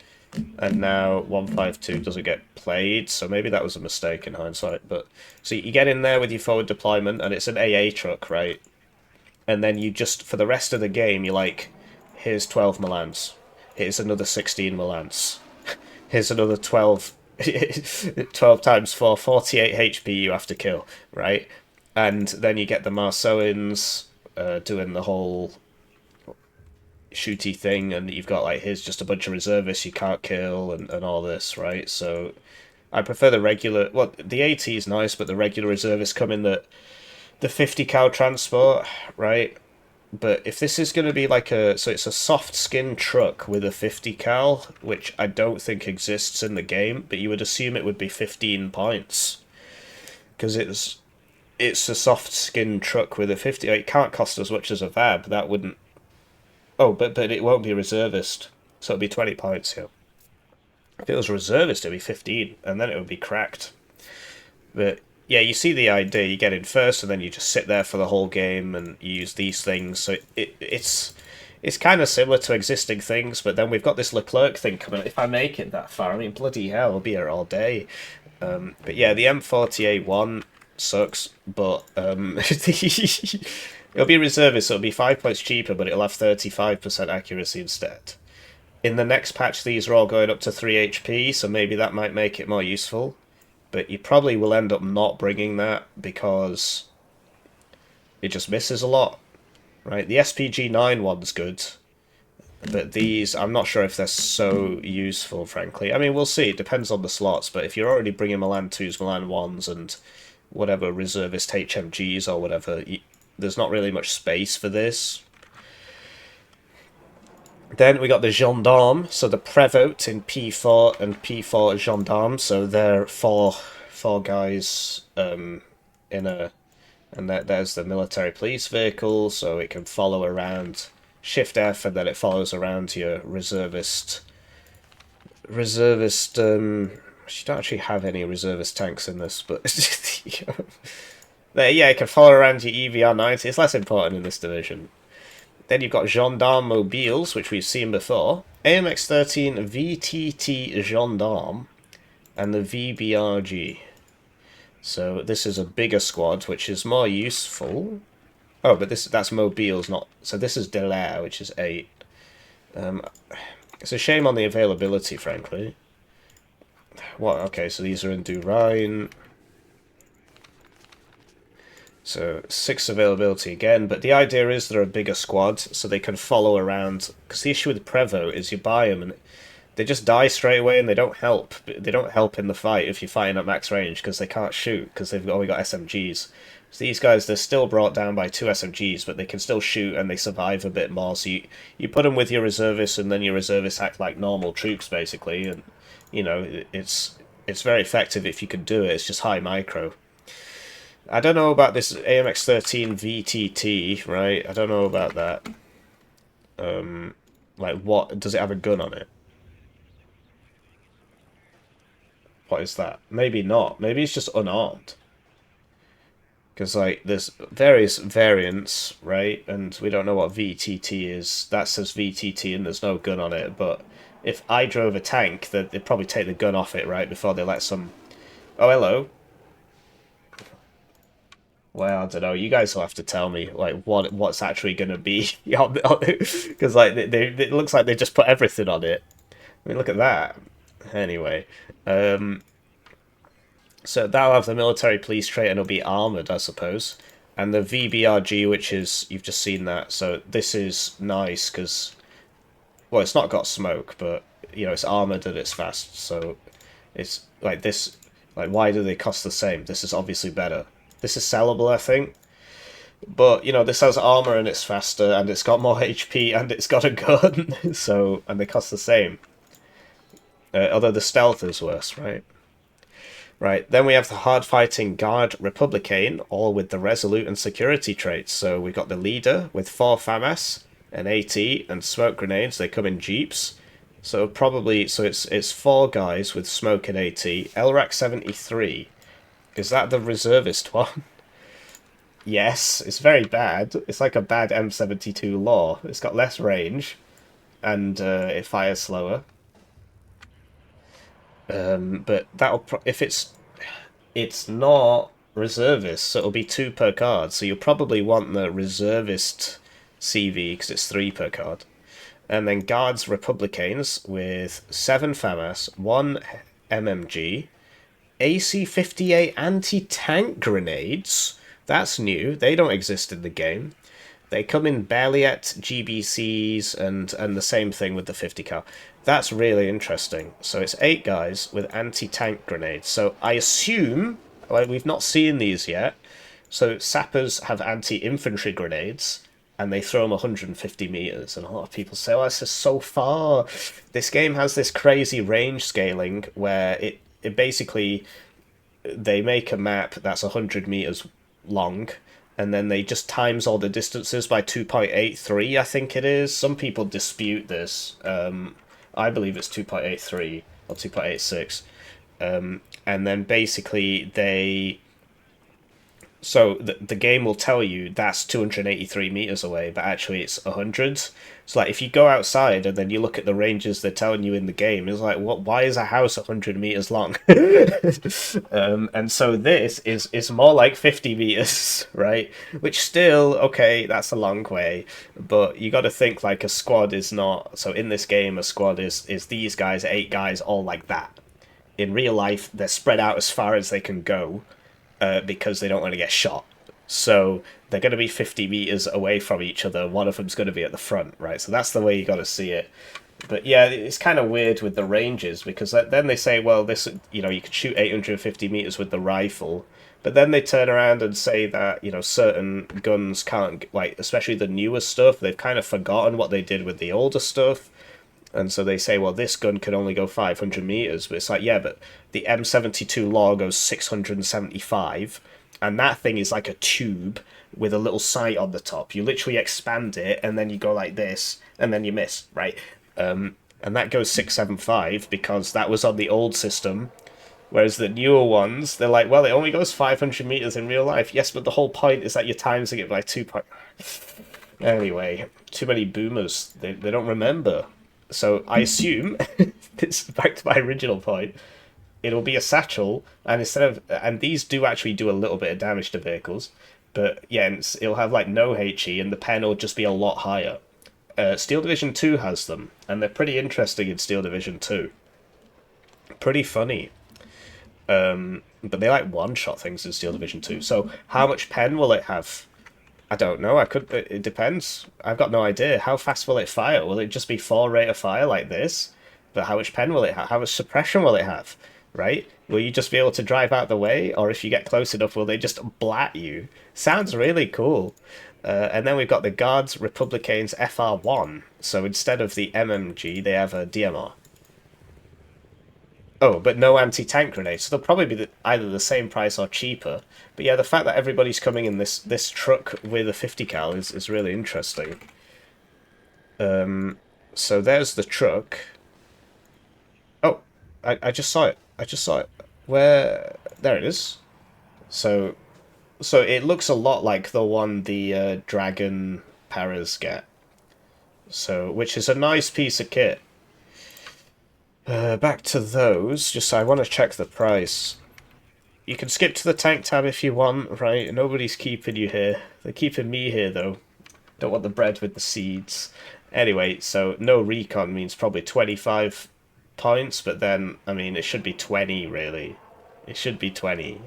And now 152 doesn't get played, so maybe that was a mistake in hindsight. But so you get in there with your forward deployment, and it's an AA truck, right? And then you just, for the rest of the game, you're like, here's 12 Milans. Here's another 16 Milans. Here's another 12... 12 times 4, 48 HP you have to kill, right? And then you get the Marceauins doing the whole shooty thing, and you've got like, here's just a bunch of reservists you can't kill, and all this, right? So I prefer the regular... Well, the AT is nice, but the regular reservists come in that the 50 cal transport, right? But if this is going to be like so it's a soft skin truck with a 50 cal, which I don't think exists in the game, but you would assume it would be 15 points because it's a soft skin truck with a 50. It can't cost as much as a VAB. That wouldn't. Oh, but it won't be reservist, so it'll be 20 points here. If it was reservist, it'd be 15, and then it would be cracked. But yeah, you see the idea. You get in first, and then you just sit there for the whole game and use these things. So it's kind of similar to existing things, but then we've got this Leclerc thing coming. If I make it that far, I mean, bloody hell, I'll be here all day. But yeah, the M40A1 sucks, but it'll be reservist, so it'll be 5 points cheaper, but it'll have 35% accuracy instead. In the next patch, these are all going up to 3 HP, so maybe that might make it more useful. But you probably will end up not bringing that because it just misses a lot, right? The SPG9 one's good, but these, I'm not sure if they're so useful, frankly. I mean, we'll see. It depends on the slots, but if you're already bringing Milan 2s, Milan 1s, and whatever reservist HMGs or whatever, there's not really much space for this. Then we got the Gendarme, so the Prévost in P4 and P4 Gendarme, so they're four guys in a... And there's the military police vehicle, so it can follow around Shift F, and then it follows around your reservist... you don't actually have any reservist tanks in this, but... yeah, it can follow around your EVR-90. It's less important in this division. Then you've got Gendarme Mobiles, which we've seen before. AMX-13 VTT Gendarme, and the VBRG. So this is a bigger squad, which is more useful. Oh, but that's Mobiles, not... So this is Delaire, which is 8. It's a shame on the availability, frankly. What? Okay, so these are in Durine. So 6 availability again, but the idea is they're a bigger squad, so they can follow around. Because the issue with Prévost is you buy them and they just die straight away, and they don't help. They don't help in the fight if you're fighting at max range because they can't shoot because they've only got SMGs. So these guys, they're still brought down by 2 SMGs, but they can still shoot and they survive a bit more. So you put them with your reservists, and then your reservists act like normal troops basically, and you know it's very effective if you can do it. It's just high micro. I don't know about this AMX-13 VTT, right? I don't know about that. Like, what? Does it have a gun on it? What is that? Maybe not. Maybe it's just unarmed. Because, like, there's various variants, right? And we don't know what VTT is. That says VTT and there's no gun on it. But if I drove a tank, they'd probably take the gun off it, right? Before they let some... Oh, hello. Well, I don't know. You guys will have to tell me like what's actually going to be because like it looks like they just put everything on it. I mean, look at that. Anyway, so that'll have the military police trait and it'll be armored, I suppose. And the VBRG, which is you've just seen that. So this is nice because well, it's not got smoke, but you know it's armored and it's fast. So it's like this. Like, why do they cost the same? This is obviously better. This is sellable, I think. But, you know, this has armor and it's faster and it's got more HP and it's got a gun. So, and they cost the same. Although the stealth is worse, right? Right, then we have the hard-fighting Guard Republicain, all with the resolute and security traits. So we've got the leader with 4 FAMAS, an AT, and smoke grenades. They come in jeeps. So probably, so it's 4 guys with smoke and AT. LRAC 73. Is that the reservist one? Yes, it's very bad. It's like a bad M72 law. It's got less range, and it fires slower. But that'll if it's not reservist, so it'll be 2 per card. So you'll probably want the reservist CV because it's 3 per card, and then Guards Republicains with 7 FAMAS, 1 MMG. AC-58 anti-tank grenades. That's new. They don't exist in the game. They come in Barliet, GBCs, and the same thing with the 50 cal. That's really interesting. So it's 8 guys with anti-tank grenades. So I assume, like we've not seen these yet, So sappers have anti-infantry grenades, and they throw them 150 meters. And a lot of people say, "Oh, this is so far." This game has this crazy range scaling where it basically they make a map that's 100 meters long, and then they just times all the distances by 2.83, I think it is. Some people dispute this. I believe it's 2.83 or 2.86. And then basically so the game will tell you that's 283 meters away, but actually it's 100. So like if you go outside and then you look at the ranges they're telling you in the game, it's like, what? Why is a house 100 meters long? And so this is more like 50 meters, right? Which still, okay, that's a long way, but you got to think like a squad is not. So in this game, a squad is these guys, 8 guys, all like that. In real life, they're spread out as far as they can go because they don't want to get shot. So they're going to be 50 meters away from each other. One of them's going to be at the front, right? So that's the way you got to see it. But yeah, it's kind of weird with the ranges because then they say, well, this, you know, you could shoot 850 meters with the rifle, but then they turn around and say that, you know, certain guns can't, like, especially the newer stuff, they've kind of forgotten what they did with the older stuff. And so they say, well, this gun can only go 500 meters. But it's like, yeah, but the M72 Law goes 675. And that thing is like a tube with a little sight on the top. You literally expand it, and then you go like this, and then you miss, right? And that goes 675 because that was on the old system. Whereas the newer ones, they're like, well, it only goes 500 meters in real life. Yes, but the whole point is that you're timesing it by 2 point. Anyway, too many boomers. They don't remember. So I assume, it's back to my original point, it'll be a satchel, and and these do actually do a little bit of damage to vehicles, but yeah, it'll have like no HE, and the pen will just be a lot higher. Steel Division 2 has them, and they're pretty interesting in Steel Division 2. Pretty funny. But they like one-shot things in Steel Division 2, so how much pen will it have? I don't know. It depends. I've got no idea. How fast will it fire? Will it just be 4 rate of fire like this? But how much pen will it have? How much suppression will it have? Right? Will you just be able to drive out the way? Or if you get close enough, will they just blat you? Sounds really cool. And then we've got the Guards Republicains FR1. So instead of the MMG, they have a DMR. Oh, but no anti-tank grenades. So they'll probably be either the same price or cheaper. But yeah, the fact that everybody's coming in this truck with a 50 cal is really interesting. So there's the truck. Oh, I just saw it. I just saw it. Where? There it is. So it looks a lot like the one the Dragon Paras get. So, which is a nice piece of kit. Back to those, just so I want to check the price. You can skip to the tank tab if you want, right? Nobody's keeping you here. They're keeping me here, though. Don't want the bread with the seeds. Anyway, so no recon means probably 25 points, but then, I mean, it should be 20, really. It should be 20.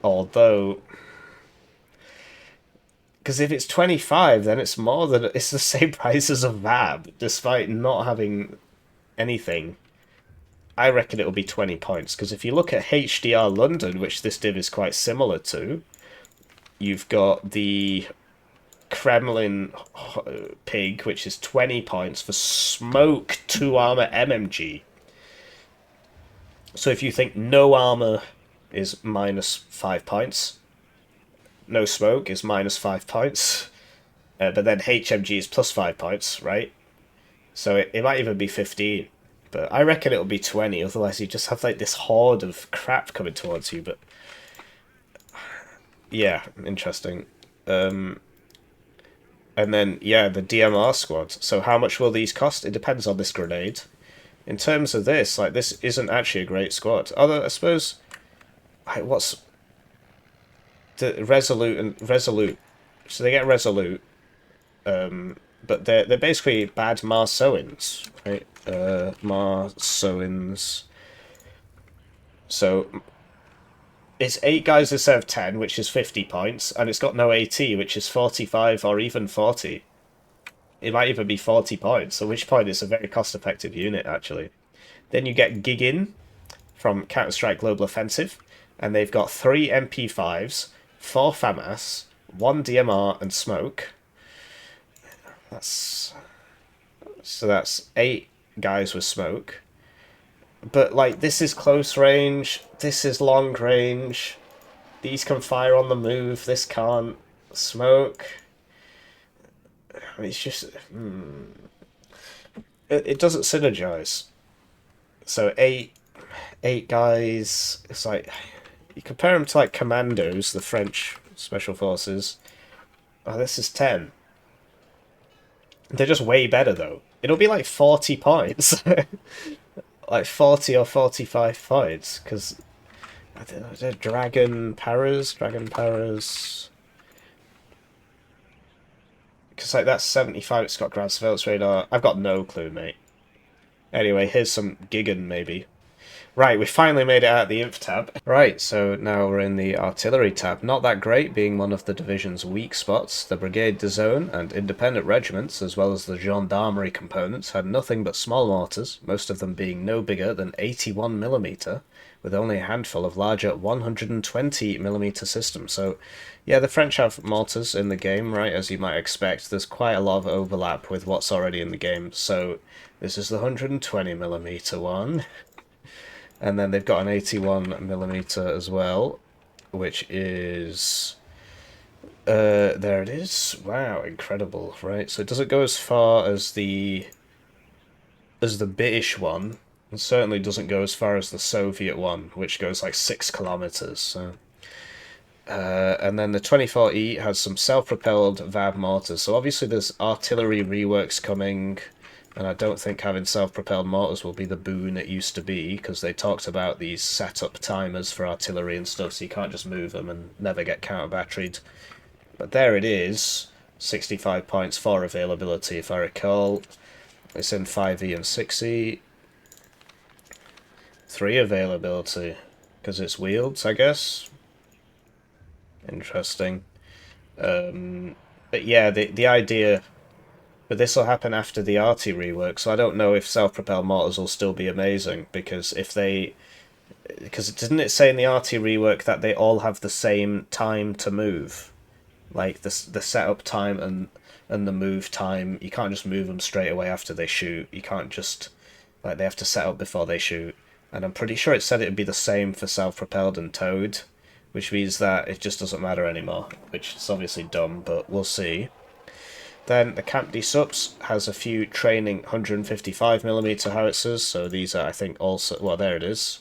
Although... Because if it's 25, then it's it's the same price as a VAB, despite not having anything. I reckon it'll be 20 points, because if you look at HDR London, which this div is quite similar to, you've got the Kremlin Pig, which is 20 points for Smoke 2 armor MMG. So if you think no armor is minus 5 points, no smoke is minus 5 points, but then HMG is plus 5 points, right? So it might even be 15, but I reckon it'll be 20, otherwise you just have like this horde of crap coming towards you, but yeah, interesting. And then, yeah, the DMR squad. So how much will these cost? It depends on this grenade. In terms of this, like, this isn't actually a great squad. Although, I suppose, what's... The Resolute. So they get Resolute, but they're basically bad Marsoins, right? Marsoins. So it's 8 guys instead of 10, which is 50 points, and it's got no AT, which is 45 or even 40. It might even be 40 points, at which point it's a very cost-effective unit, actually. Then you get Gigin from Counter-Strike Global Offensive, and they've got 3 MP5s, 4 FAMAS, 1 DMR, and smoke. That's 8 guys with smoke. But like, this is close range, this is long range. These can fire on the move, this can't. Smoke. I mean, it's just it doesn't synergize. So eight guys. It's like you compare them to like Commandos, the French special forces. Oh, this is 10. They're just way better though. It'll be like 40 points, like 40 or 45 points, because Dragon Paras. Because like that's 75. It's got ground surveillance radar. I've got no clue, mate. Anyway, here's some Gigan maybe. Right, we finally made it out of the Inf tab. Right, so now we're in the Artillery tab. Not that great, being one of the division's weak spots. The Brigade de Zone and independent regiments, as well as the Gendarmerie components, had nothing but small mortars, most of them being no bigger than 81mm, with only a handful of larger 120mm systems. So, yeah, the French have mortars in the game, right, as you might expect. There's quite a lot of overlap with what's already in the game, so this is the 120mm one. And then they've got an 81mm as well, which is... there it is. Wow, incredible, right? So it doesn't go as far as the British one. It certainly doesn't go as far as the Soviet one, which goes like 6 kilometers. So. And then the 24E has some self-propelled VAB mortars. So obviously there's artillery reworks coming, and I don't think having self-propelled mortars will be the boon it used to be, because they talked about these setup timers for artillery and stuff, so you can't just move them and never get counter-batteried. But there it is, 65 points for availability, if I recall. It's in 5E and 6E. 3 availability, because it's wields, I guess. Interesting. But yeah, the idea... But this will happen after the arty rework, so I don't know if self-propelled mortars will still be amazing, because if they... Because didn't it say in the arty rework that they all have the same time to move? Like, the setup time and the move time, you can't just move them straight away after they shoot. You can't just... Like, they have to set up before they shoot. And I'm pretty sure it said it would be the same for self-propelled and towed, which means that it just doesn't matter anymore, which is obviously dumb, but we'll see. Then the Camp de Sups has a few training 155mm howitzers, so these are, I think, also... Well, there it is.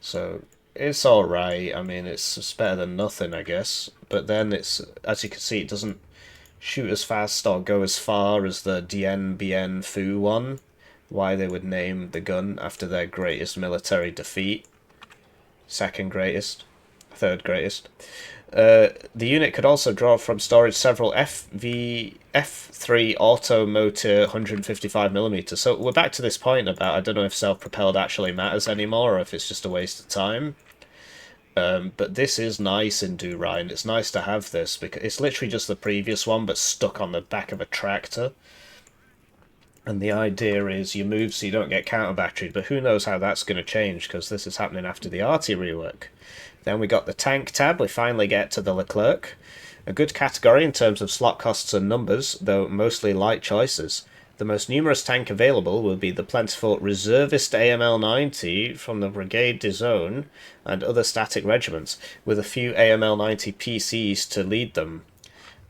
So, it's alright. I mean, it's better than nothing, I guess. But then it's, as you can see, it doesn't shoot as fast or go as far as the Dien Bien Phu one. Why they would name the gun after their greatest military defeat. Second greatest. Third greatest. The unit could also draw from storage several F3 automotor 155mm. So we're back to this point about, I don't know if self-propelled actually matters anymore, or if it's just a waste of time. But this is nice in Do Ryan. It's nice to have this, because it's literally just the previous one, but stuck on the back of a tractor. And the idea is you move so you don't get counter-batteried, but who knows how that's going to change, because this is happening after the arty rework. Then we got the tank tab. We finally get to the Leclerc. A good category in terms of slot costs and numbers, though mostly light choices. The most numerous tank available will be the plentiful reservist AML-90 from the Brigade de Zone and other static regiments, with a few AML-90 PCs to lead them.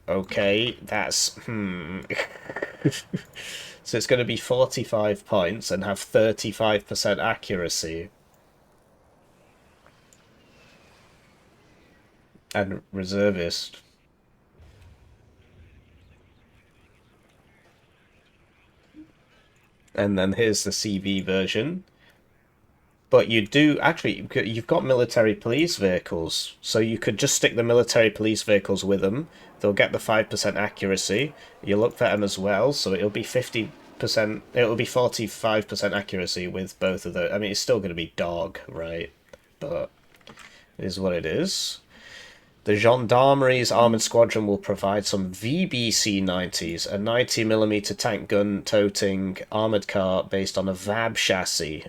Okay, that's... So it's going to be 45 points and have 35% accuracy. And reservist. And then here's the CV version. But you do, actually, you've got military police vehicles, so you could just stick the military police vehicles with them. They'll get the 5% accuracy. You look at them as well, so it'll be 50%, it'll be 45% accuracy with both of those. I mean, it's still going to be dog, right? But it is what it is. The Gendarmerie's Armoured Squadron will provide some VBC-90s, a 90mm tank gun-toting armoured car based on a VAB chassis,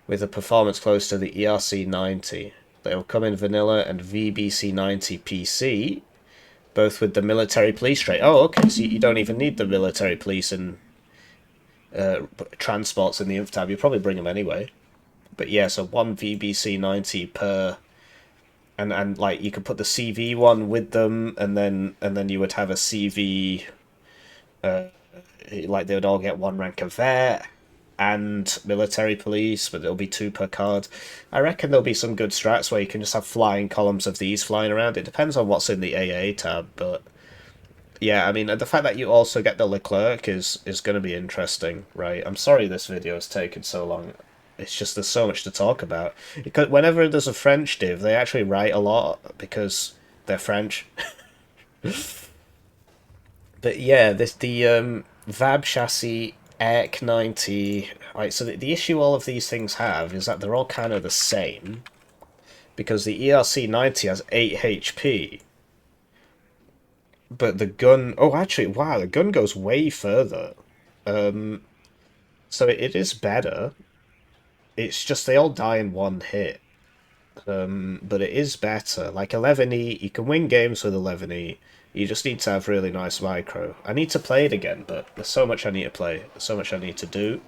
with a performance close to the ERC-90. They'll come in vanilla and VBC90 PC, both with the military police trait. Oh, okay, so you don't even need the military police and transports in the inf tab. You probably bring them anyway. But yeah, so one VBC90 per, and like you could put the CV one with them, and then you would have a CV. Like they would all get one rank of vet and military police, but there'll be two per card. I reckon there'll be some good strats where you can just have flying columns of these flying around. It depends on what's in the AA tab, but yeah, I mean, the fact that you also get the Leclerc is going to be interesting, right? I'm sorry this video has taken so long. It's just there's so much to talk about. Because whenever there's a French div, they actually write a lot because they're French. But yeah, the VAB chassis EC 90. Right, so the issue all of these things have is that they're all kind of the same, because the ERC 90 has 8 HP. But the gun... Oh, actually, wow, the gun goes way further. So it is better. It's just they all die in one hit. But it is better. Like 11E, you can win games with 11E. You just need to have really nice micro. I need to play it again, but there's so much I need to play. There's so much I need to do.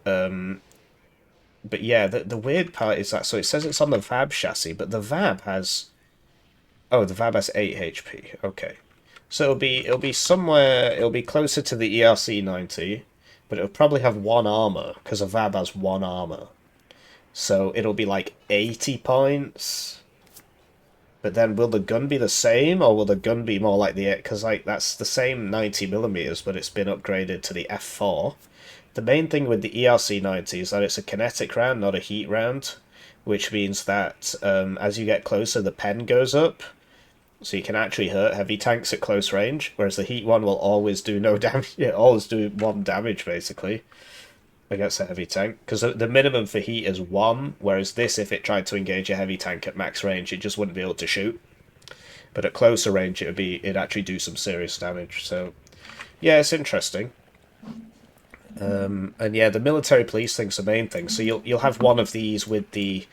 But yeah, the weird part is that... So it says it's on the VAB chassis, but the VAB has... Oh, the VAB has 8 HP. Okay. So it'll be somewhere... It'll be closer to the ERC 90, but it'll probably have 1 armor, because a VAB has 1 armor. So it'll be like 80 points. But then will the gun be the same, or will the gun be more like the... Because like that's the same 90mm, but it's been upgraded to the F4. The main thing with the ERC 90 is that it's a kinetic round, not a heat round, which means that as you get closer, the pen goes up, so you can actually hurt heavy tanks at close range, whereas the heat one will always do no damage. Yeah, always do 1 damage, basically, against a heavy tank, because the minimum for heat is 1, whereas this, if it tried to engage a heavy tank at max range, it just wouldn't be able to shoot. But at closer range, it'd actually do some serious damage. So, yeah, it's interesting. And yeah, the military police thing's the main thing. So you'll have one of these with the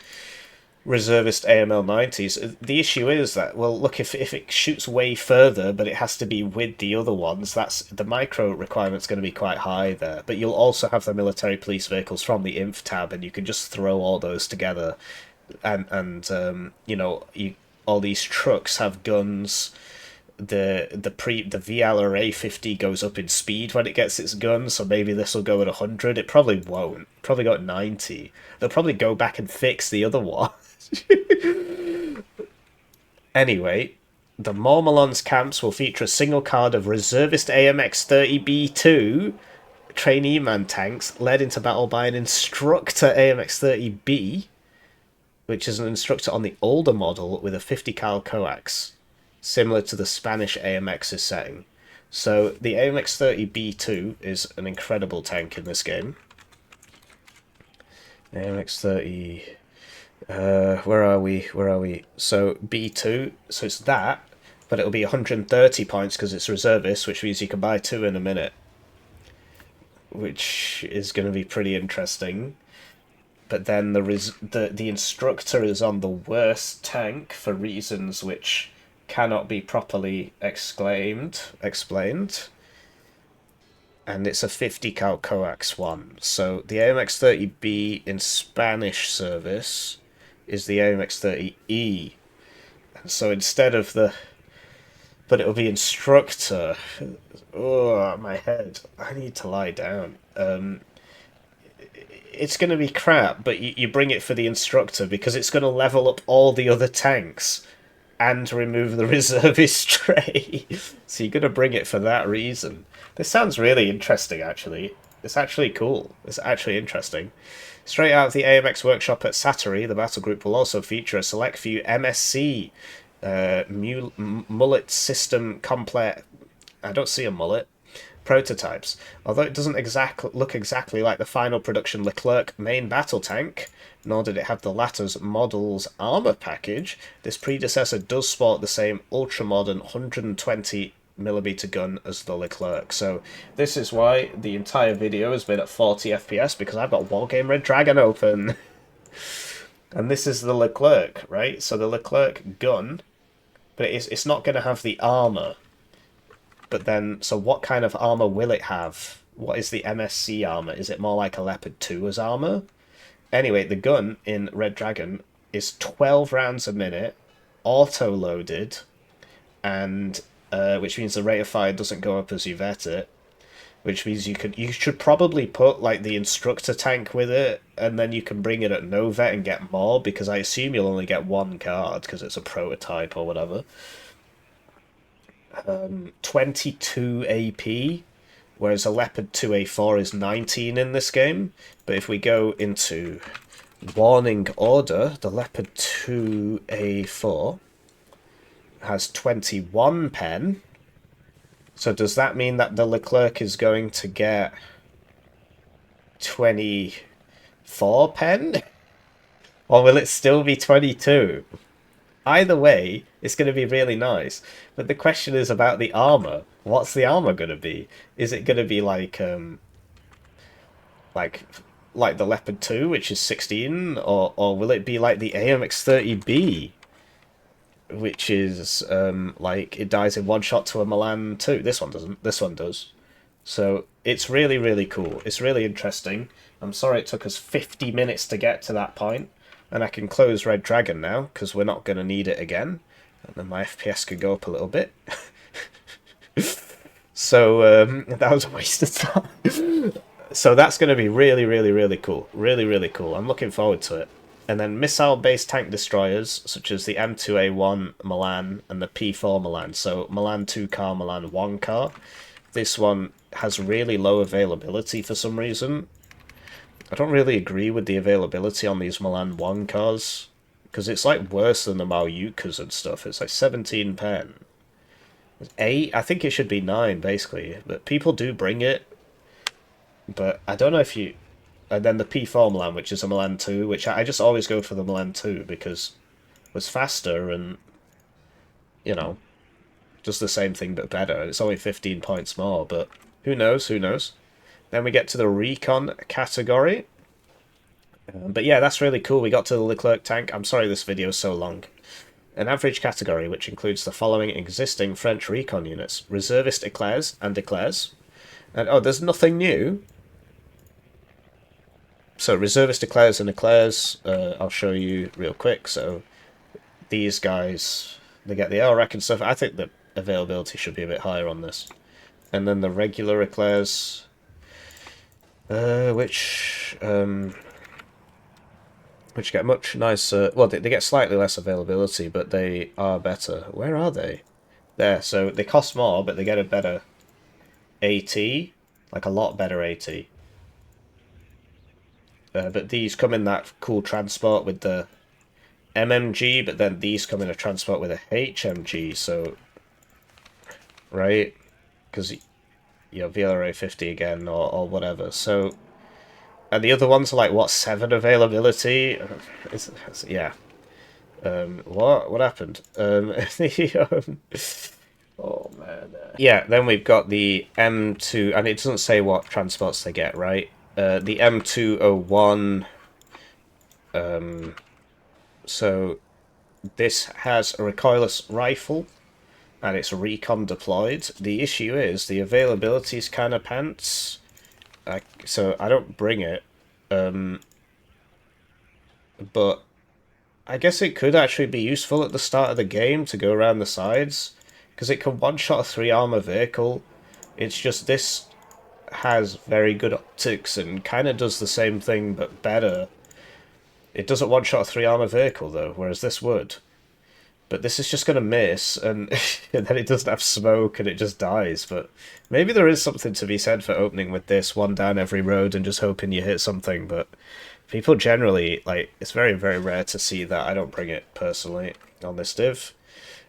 reservist AML 90s. The issue is that, well, look, if it shoots way further, but it has to be with the other ones, that's the micro requirement's going to be quite high there. But you'll also have the military police vehicles from the inf tab, and you can just throw all those together. And you know, all these trucks have guns. The VLRA 50 goes up in speed when it gets its gun, so maybe this will go at 100. It probably won't. Probably go at 90. They'll probably go back and fix the other one. Anyway, the Mormelon's camps will feature a single card of reservist AMX-30B2 trainee man tanks led into battle by an instructor AMX-30B, which is an instructor on the older model with a 50 cal coax, similar to the Spanish AMX's setting. So the AMX-30B2 is an incredible tank in this game. AMX-30... where are we? So B2, so it's that, but it'll be 130 points because it's reservist, which means you can buy 2 in a minute, which is going to be pretty interesting. But then the instructor is on the worst tank for reasons which cannot be properly explained, and it's a 50 cal coax one. So the AMX-30B in Spanish service is the AMX-30E, and so instead of the... But it'll be instructor. Oh, my head. I need to lie down. It's going to be crap, but you bring it for the instructor because it's going to level up all the other tanks and remove the reservist tray. So you're going to bring it for that reason. This sounds really interesting, actually. It's actually cool. It's actually interesting. Straight out of the AMX workshop at Sattery, the battle group will also feature a select few MSC mullet system complete... I don't see a mullet. Prototypes. Although it doesn't look exactly like the final production Leclerc main battle tank, nor did it have the latter's model's armour package, this predecessor does sport the same ultra-modern 120mm gun as the Leclerc. So this is why the entire video has been at 40 FPS, because I've got Wargame Red Dragon open. And this is the Leclerc, right? So the Leclerc gun, but it's not going to have the armor. But then, so what kind of armor will it have? What is the MSC armor? Is it more like a Leopard 2's armor? Anyway, the gun in Red Dragon is 12 rounds a minute, auto-loaded, and which means the rate of fire doesn't go up as you vet it. Which means you should probably put like the instructor tank with it, and then you can bring it at no vet and get more, because I assume you'll only get one card because it's a prototype or whatever. 22 AP, whereas a Leopard 2A4 is 19 in this game. But if we go into Warning Order, the Leopard 2A4 has 21 pen. So does that mean that the Leclerc is going to get 24 pen? Or will it still be 22? Either way, it's going to be really nice. But the question is about the armor. What's the armor going to be? Is it going to be like like the Leopard 2, which is 16, or will it be like the AMX-30B, which is like it dies in one shot to a Milan 2? This one doesn't. This one does. So it's really, really cool. It's really interesting. I'm sorry it took us 50 minutes to get to that point. And I can close Red Dragon now, because we're not going to need it again. And then my FPS could go up a little bit. So that was a waste of time. So that's going to be really, really, really cool. Really, really cool. I'm looking forward to it. And then missile-based tank destroyers, such as the M2A1 Milan and the P4 Milan. So Milan 2 car, Milan 1 car. This one has really low availability for some reason. I don't really agree with the availability on these Milan 1 cars, because it's like worse than the Malyukas and stuff. It's like 17 pen. 8? I think it should be 9, basically. But people do bring it. But I don't know if you... And then the P4 Milan, which is a Milan 2, which I just always go for the Milan 2, because it was faster and, you know, just the same thing but better. It's only 15 points more, but who knows, who knows. Then we get to the Recon category. But yeah, that's really cool. We got to the Leclerc tank. I'm sorry this video is so long. An average category, which includes the following existing French Recon units. Reservist Eclairs and Eclairs. And, oh, there's nothing new. So, Reservist Eclairs and Eclairs, I'll show you real quick. So, these guys, they get the LREC and stuff. I think the availability should be a bit higher on this. And then the regular Eclairs... which get much nicer. Well, they get slightly less availability, but they are better. Where are they? There. So they cost more, but they get a better AT, like a lot better AT. But these come in that cool transport with the MMG, but then these come in a transport with a HMG. So, right? Because VLRA 50 again, or whatever. So, and the other ones are like, what, 7 availability? Yeah. What happened? Oh, man. Yeah, then we've got the M2, and it doesn't say what transports they get, right? The M201, so this has a recoilless rifle, and it's recon deployed. The issue is the availability is kind of pants. So I don't bring it. But I guess it could actually be useful at the start of the game to go around the sides, because it can one-shot a 3-armor vehicle. It's just this has very good optics and kind of does the same thing but better. It doesn't one-shot a 3-armor vehicle though, whereas this would. But this is just going to miss, and, and then it doesn't have smoke, and it just dies. But maybe there is something to be said for opening with this, one down every road, and just hoping you hit something. But people generally, like, it's very, very rare to see that. I don't bring it, personally, on this div.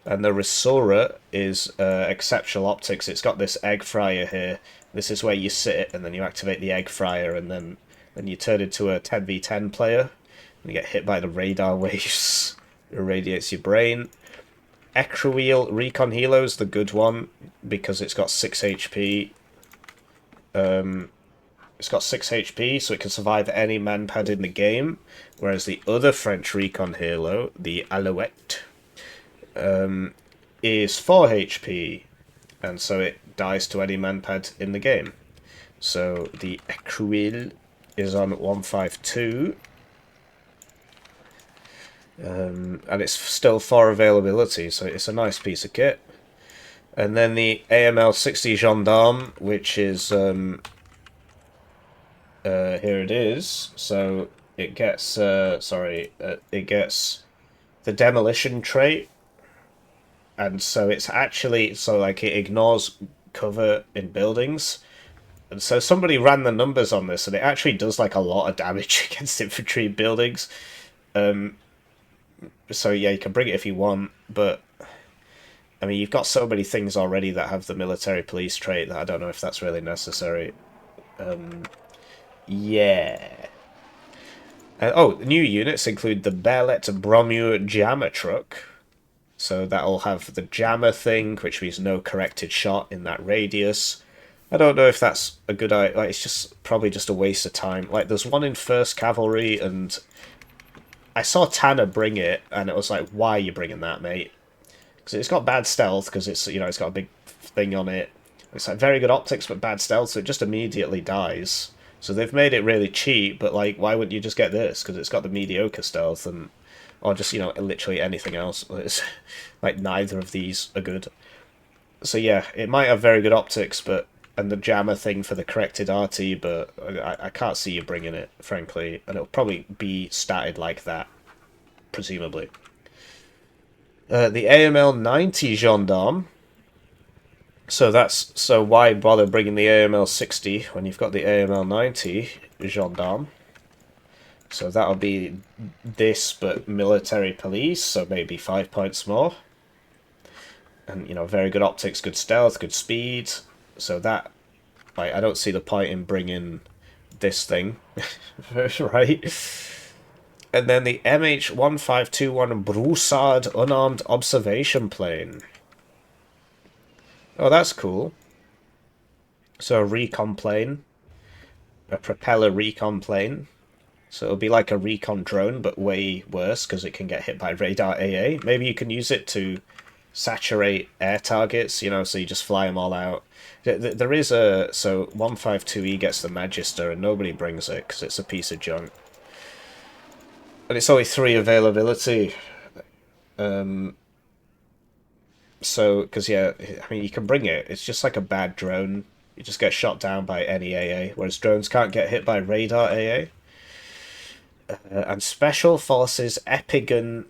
And the Resora is exceptional optics. It's got this egg fryer here. This is where you sit, and then you activate the egg fryer, and then you turn into a 10v10 player, and you get hit by the radar waves. Irradiates your brain. Ecrowheel Recon Helo is the good one, because it's got 6 HP. It's got 6 HP, so it can survive any manpad in the game, whereas the other French recon halo, the Alouette, is 4 HP, and so it dies to any manpad in the game. So the Écuelle is on 152, and it's still 4 availability, so it's a nice piece of kit. And then the AML 60 Gendarme, which is here it is. So it gets it gets the demolition trait, and so it's actually like it ignores cover in buildings. And so somebody ran the numbers on this, and it actually does like a lot of damage against infantry buildings. So yeah, you can bring it if you want, but I mean, you've got so many things already that have the military police trait that I don't know if that's really necessary. Yeah. Oh, new units include the Bellet Bromure Jammer Truck. So that'll have the jammer thing, which means no corrected shot in that radius. I don't know if that's a good idea. Like, it's just probably just a waste of time. Like, there's one in 1st Cavalry, and I saw Tanner bring it, and it was like, why are you bringing that, mate? Because it's got bad stealth, because it's, you know, it's got a big thing on it. It's like very good optics, but bad stealth, so it just immediately dies. So they've made it really cheap, but like, why wouldn't you just get this? Because it's got the mediocre stealth, and or just, you know, literally anything else. It's like neither of these are good. So yeah, it might have very good optics, but and the jammer thing for the corrected RT, but I can't see you bringing it, frankly, and it'll probably be statted like that, presumably. The AML 90 Gendarme. So why bother bringing the AML 60 when you've got the AML 90 Gendarme? So that'll be this, but military police, so maybe 5 points more. And, you know, very good optics, good stealth, good speed. So that, like, I don't see the point in bringing this thing, right? And then the MH1521 Broussard Unarmed Observation Plane. Oh, that's cool. So a recon plane. A propeller recon plane. So it'll be like a recon drone, but way worse, because it can get hit by radar AA. Maybe you can use it to saturate air targets, you know, so you just fly them all out. There is a... So 152E gets the Magister, and nobody brings it, because it's a piece of junk. And it's only 3 availability. So, because, yeah, I mean, you can bring it. It's just like a bad drone. You just get shot down by any AA, whereas drones can't get hit by radar AA. And Special Forces Epigun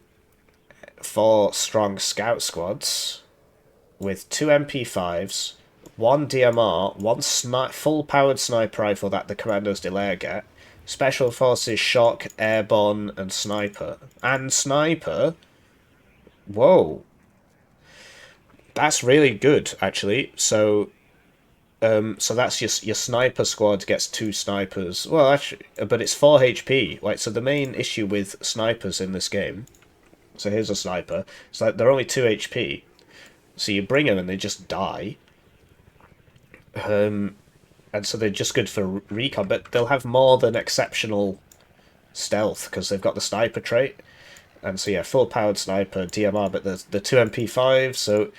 4 strong scout squads with 2 MP5s, 1 DMR, 1 full-powered sniper rifle that the Commandos Delaire get, Special Forces Shock, Airborne, and Sniper. And Sniper? Whoa. That's really good, actually. So that's your sniper squad gets 2 snipers. Well, actually, but it's 4 HP. Like, so the main issue with snipers in this game. So here's a sniper. It's like they're only 2 HP. So you bring them and they just die. And so they're just good for recon, but they'll have more than exceptional stealth because they've got the sniper trait. And so yeah, full powered sniper, DMR, but the 2 MP5. So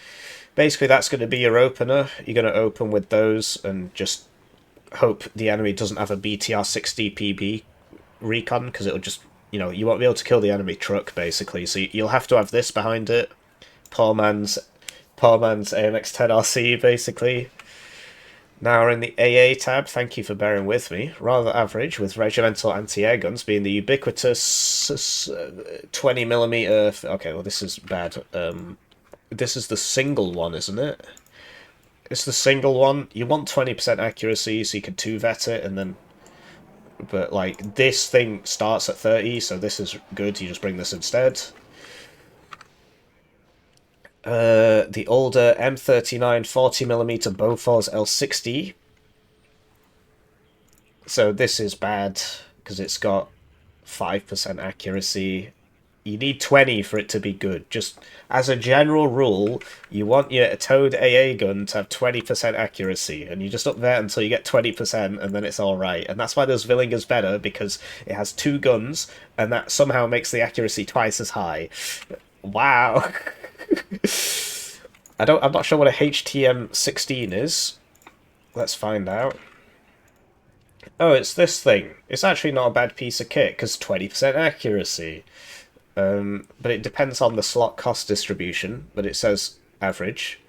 basically, that's going to be your opener. You're going to open with those and just hope the enemy doesn't have a BTR-60 PB recon, because it'll just, you know, you won't be able to kill the enemy truck, basically. So you'll have to have this behind it. Poor man's AMX-10RC, basically. Now we're in the AA tab. Thank you for bearing with me. Rather average, with regimental anti-air guns being the ubiquitous 20mm... Okay, well, this is bad. This is the single one, isn't it? It's the single one. You want 20% accuracy, so you can 2-vet it, and then... But, like, this thing starts at 30, so this is good. You just bring this instead. The older M39 40mm Bofors L60. So this is bad, because it's got 5% accuracy. You need 20 for it to be good. Just as a general rule, you want your towed AA gun to have 20% accuracy, and you just up there until you get 20%, and then it's alright. And that's why this Villinger's better, because it has two guns, and that somehow makes the accuracy twice as high. Wow. I'm not sure what a HTM-16 is. Let's find out. Oh, it's this thing. It's actually not a bad piece of kit, because 20% accuracy. But it depends on the slot cost distribution, but it says average.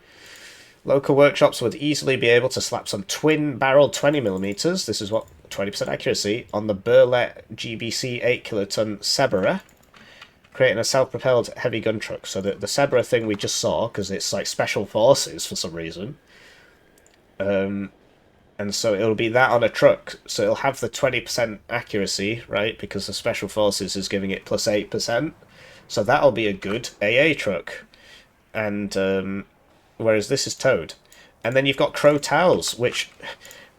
Local workshops would easily be able to slap some twin-barreled 20mm, this is what, 20% accuracy, on the Burlet GBC 8 kiloton Sebera, creating a self-propelled heavy gun truck. So the Sebera thing we just saw, because it's like special forces for some reason, and so it'll be that on a truck, so it'll have the 20% accuracy, right, because the special forces is giving it plus 8%, so that'll be a good AA truck. And whereas this is towed. And then you've got Crotals, which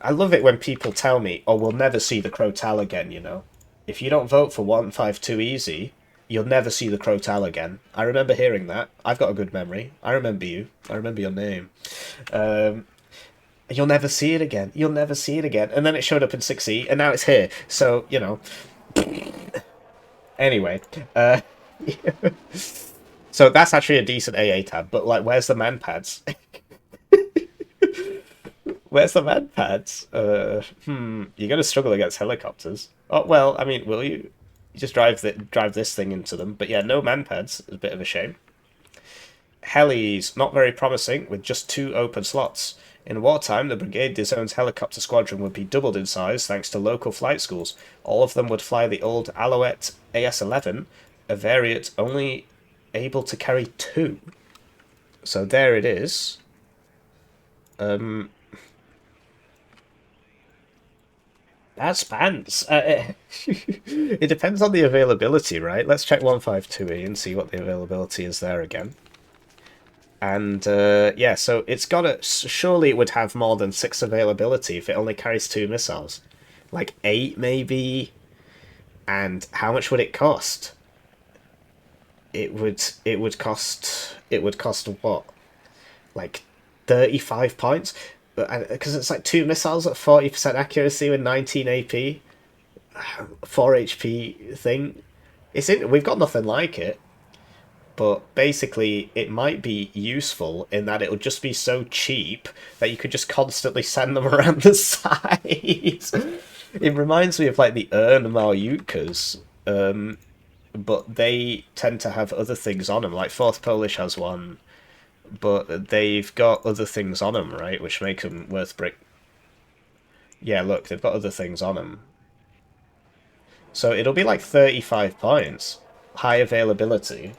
I love it when people tell me, oh, we'll never see the Crotal again, you know. If you don't vote for 152 easy, you'll never see the Crotal again. I remember hearing that. I've got a good memory. I remember you. I remember your name. You'll never see it again. You'll never see it again. And then it showed up in 6E, and now it's here. So, you know. Anyway. So that's actually a decent AA tab, but, like, where's the man pads? Where's the man pads? You're going to struggle against helicopters. Oh, well, I mean, will you? You just drive this thing into them. But yeah, no man pads. It's a bit of a shame. Helis, not very promising, with just 2 open slots. In wartime, the Brigade Disown's helicopter squadron would be doubled in size thanks to local flight schools. All of them would fly the old Alouette AS-11, a variant only able to carry 2. So there it is. That's pants. It depends on the availability, right? Let's check 152E and see what the availability is there again. And, yeah, so it's gotta... Surely it would have more than 6 availability if it only carries 2 missiles. Like 8, maybe? And how much would it cost? It would cost what? Like 35 points? Because it's like 2 missiles at 40% accuracy with 19 AP. 4 HP thing. We've got nothing like it. But basically, it might be useful in that it would just be so cheap that you could just constantly send them around the sides. It reminds me of, like, the Ern Malyutkas, but they tend to have other things on them. Like, 4th Polish has one, but they've got other things on them, right, which make them worth brick. Yeah, look, they've got other things on them. So it'll be like 35 points, high availability.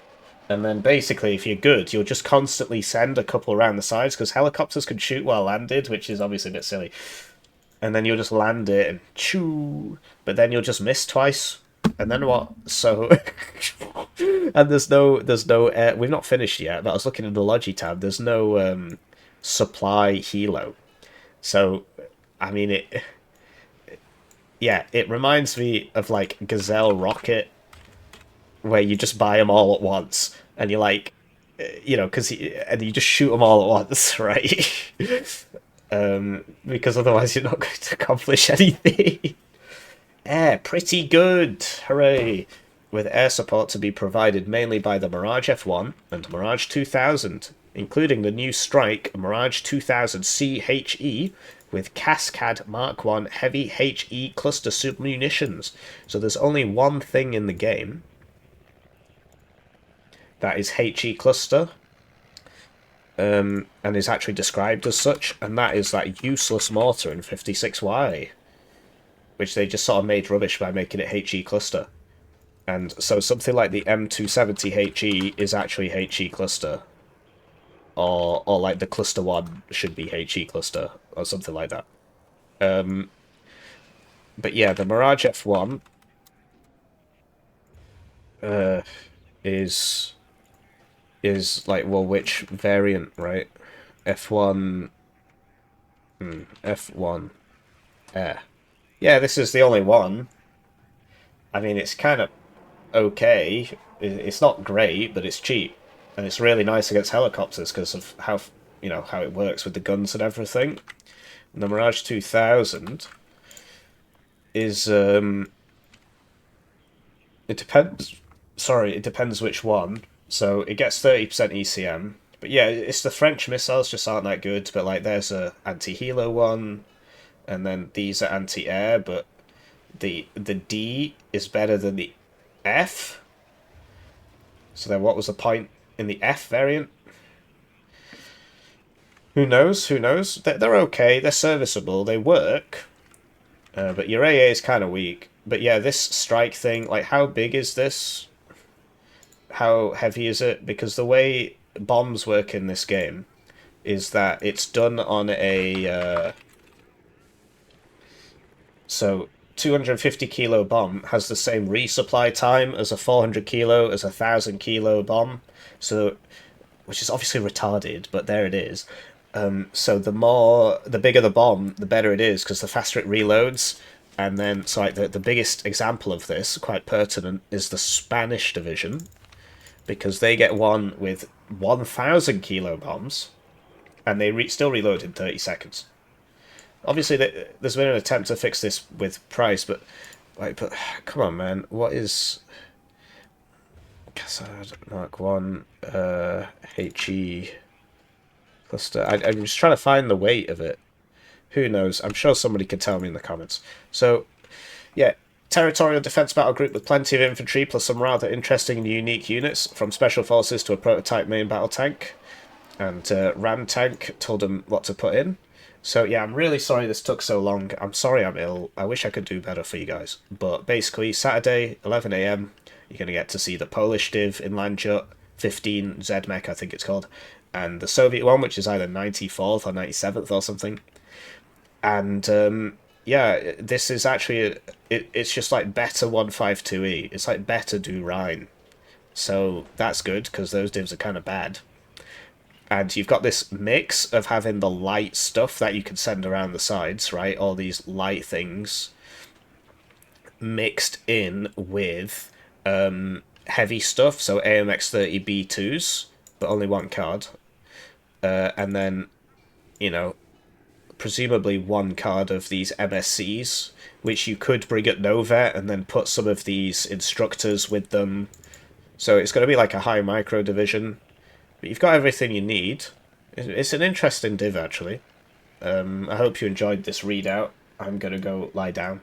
And then basically, if you're good, you'll just constantly send a couple around the sides, because helicopters can shoot while landed, which is obviously a bit silly. And then you'll just land it and choo, but then you'll just miss twice. And then what? So, and there's no air. We've not finished yet, but I was looking at the Logi tab. There's no supply helo. So, I mean, yeah, it reminds me of like Gazelle Rocket, where you just buy them all at once, and you're like, you know, and you just shoot them all at once, right? Because otherwise you're not going to accomplish anything. Air, pretty good, hooray! With air support to be provided mainly by the Mirage F1 and Mirage 2000, including the new Strike Mirage 2000 CHE, with Cascade Mark I heavy HE cluster submunitions. So there's only one thing in the game that is HE cluster, and is actually described as such, and that is that useless mortar in 56Y, which they just sort of made rubbish by making it HE cluster. And so something like the M270HE is actually HE cluster, or like the cluster 1 should be HE cluster, or something like that. But yeah, the Mirage F1 is like, well, which variant, right? F1 F1 Air. Yeah, this is the only one. I mean, it's kind of okay. It's not great, but it's cheap, and it's really nice against helicopters because of how how it works with the guns and everything. And the Mirage 2000 is it depends. Sorry, it depends which one. So it gets 30% ECM. But yeah, it's the French missiles just aren't that good. But like, there's a anti-helo one, and then these are anti-air. But the D is better than the F. So then, what was the point in the F variant? Who knows? Who knows? They're okay. They're serviceable. They work. But your AA is kind of weak. But yeah, this strike thing, like, how big is this? How heavy is it? Because the way bombs work in this game is that it's done on a... so, 250 kilo bomb has the same resupply time as a 400 kilo, as a 1,000 kilo bomb. So, which is obviously retarded, but there it is. So the bigger the bomb, the better it is, because the faster it reloads. And then, so like the biggest example of this, quite pertinent, is the Spanish division, because they get one with 1,000 kilo bombs, and they still reload in 30 seconds. Obviously, there's been an attempt to fix this with price, but come on, man, what is Cassard Mark 1 HE cluster? I'm just trying to find the weight of it. Who knows? I'm sure somebody could tell me in the comments. So, yeah, territorial defense battle group with plenty of infantry, plus some rather interesting and unique units, from special forces to a prototype main battle tank. And ram tank told them what to put in. So yeah, I'm really sorry this took so long. I'm sorry I'm ill. I wish I could do better for you guys. But basically, Saturday, 11 AM, you're going to get to see the Polish div in Landjut, 15 ZMech, I think it's called, and the Soviet one, which is either 94th or 97th or something. And yeah, this is actually it's just like better 152E. It's like better do Rhine. So that's good, because those divs are kind of bad. And you've got this mix of having the light stuff that you can send around the sides, right? All these light things mixed in with heavy stuff, so AMX-30 B2s, but only one card. And then, presumably one card of these MSCs, which you could bring at Novet and then put some of these instructors with them. So it's going to be like a high micro division. But you've got everything you need. It's an interesting div, actually. I hope you enjoyed this readout. I'm going to go lie down.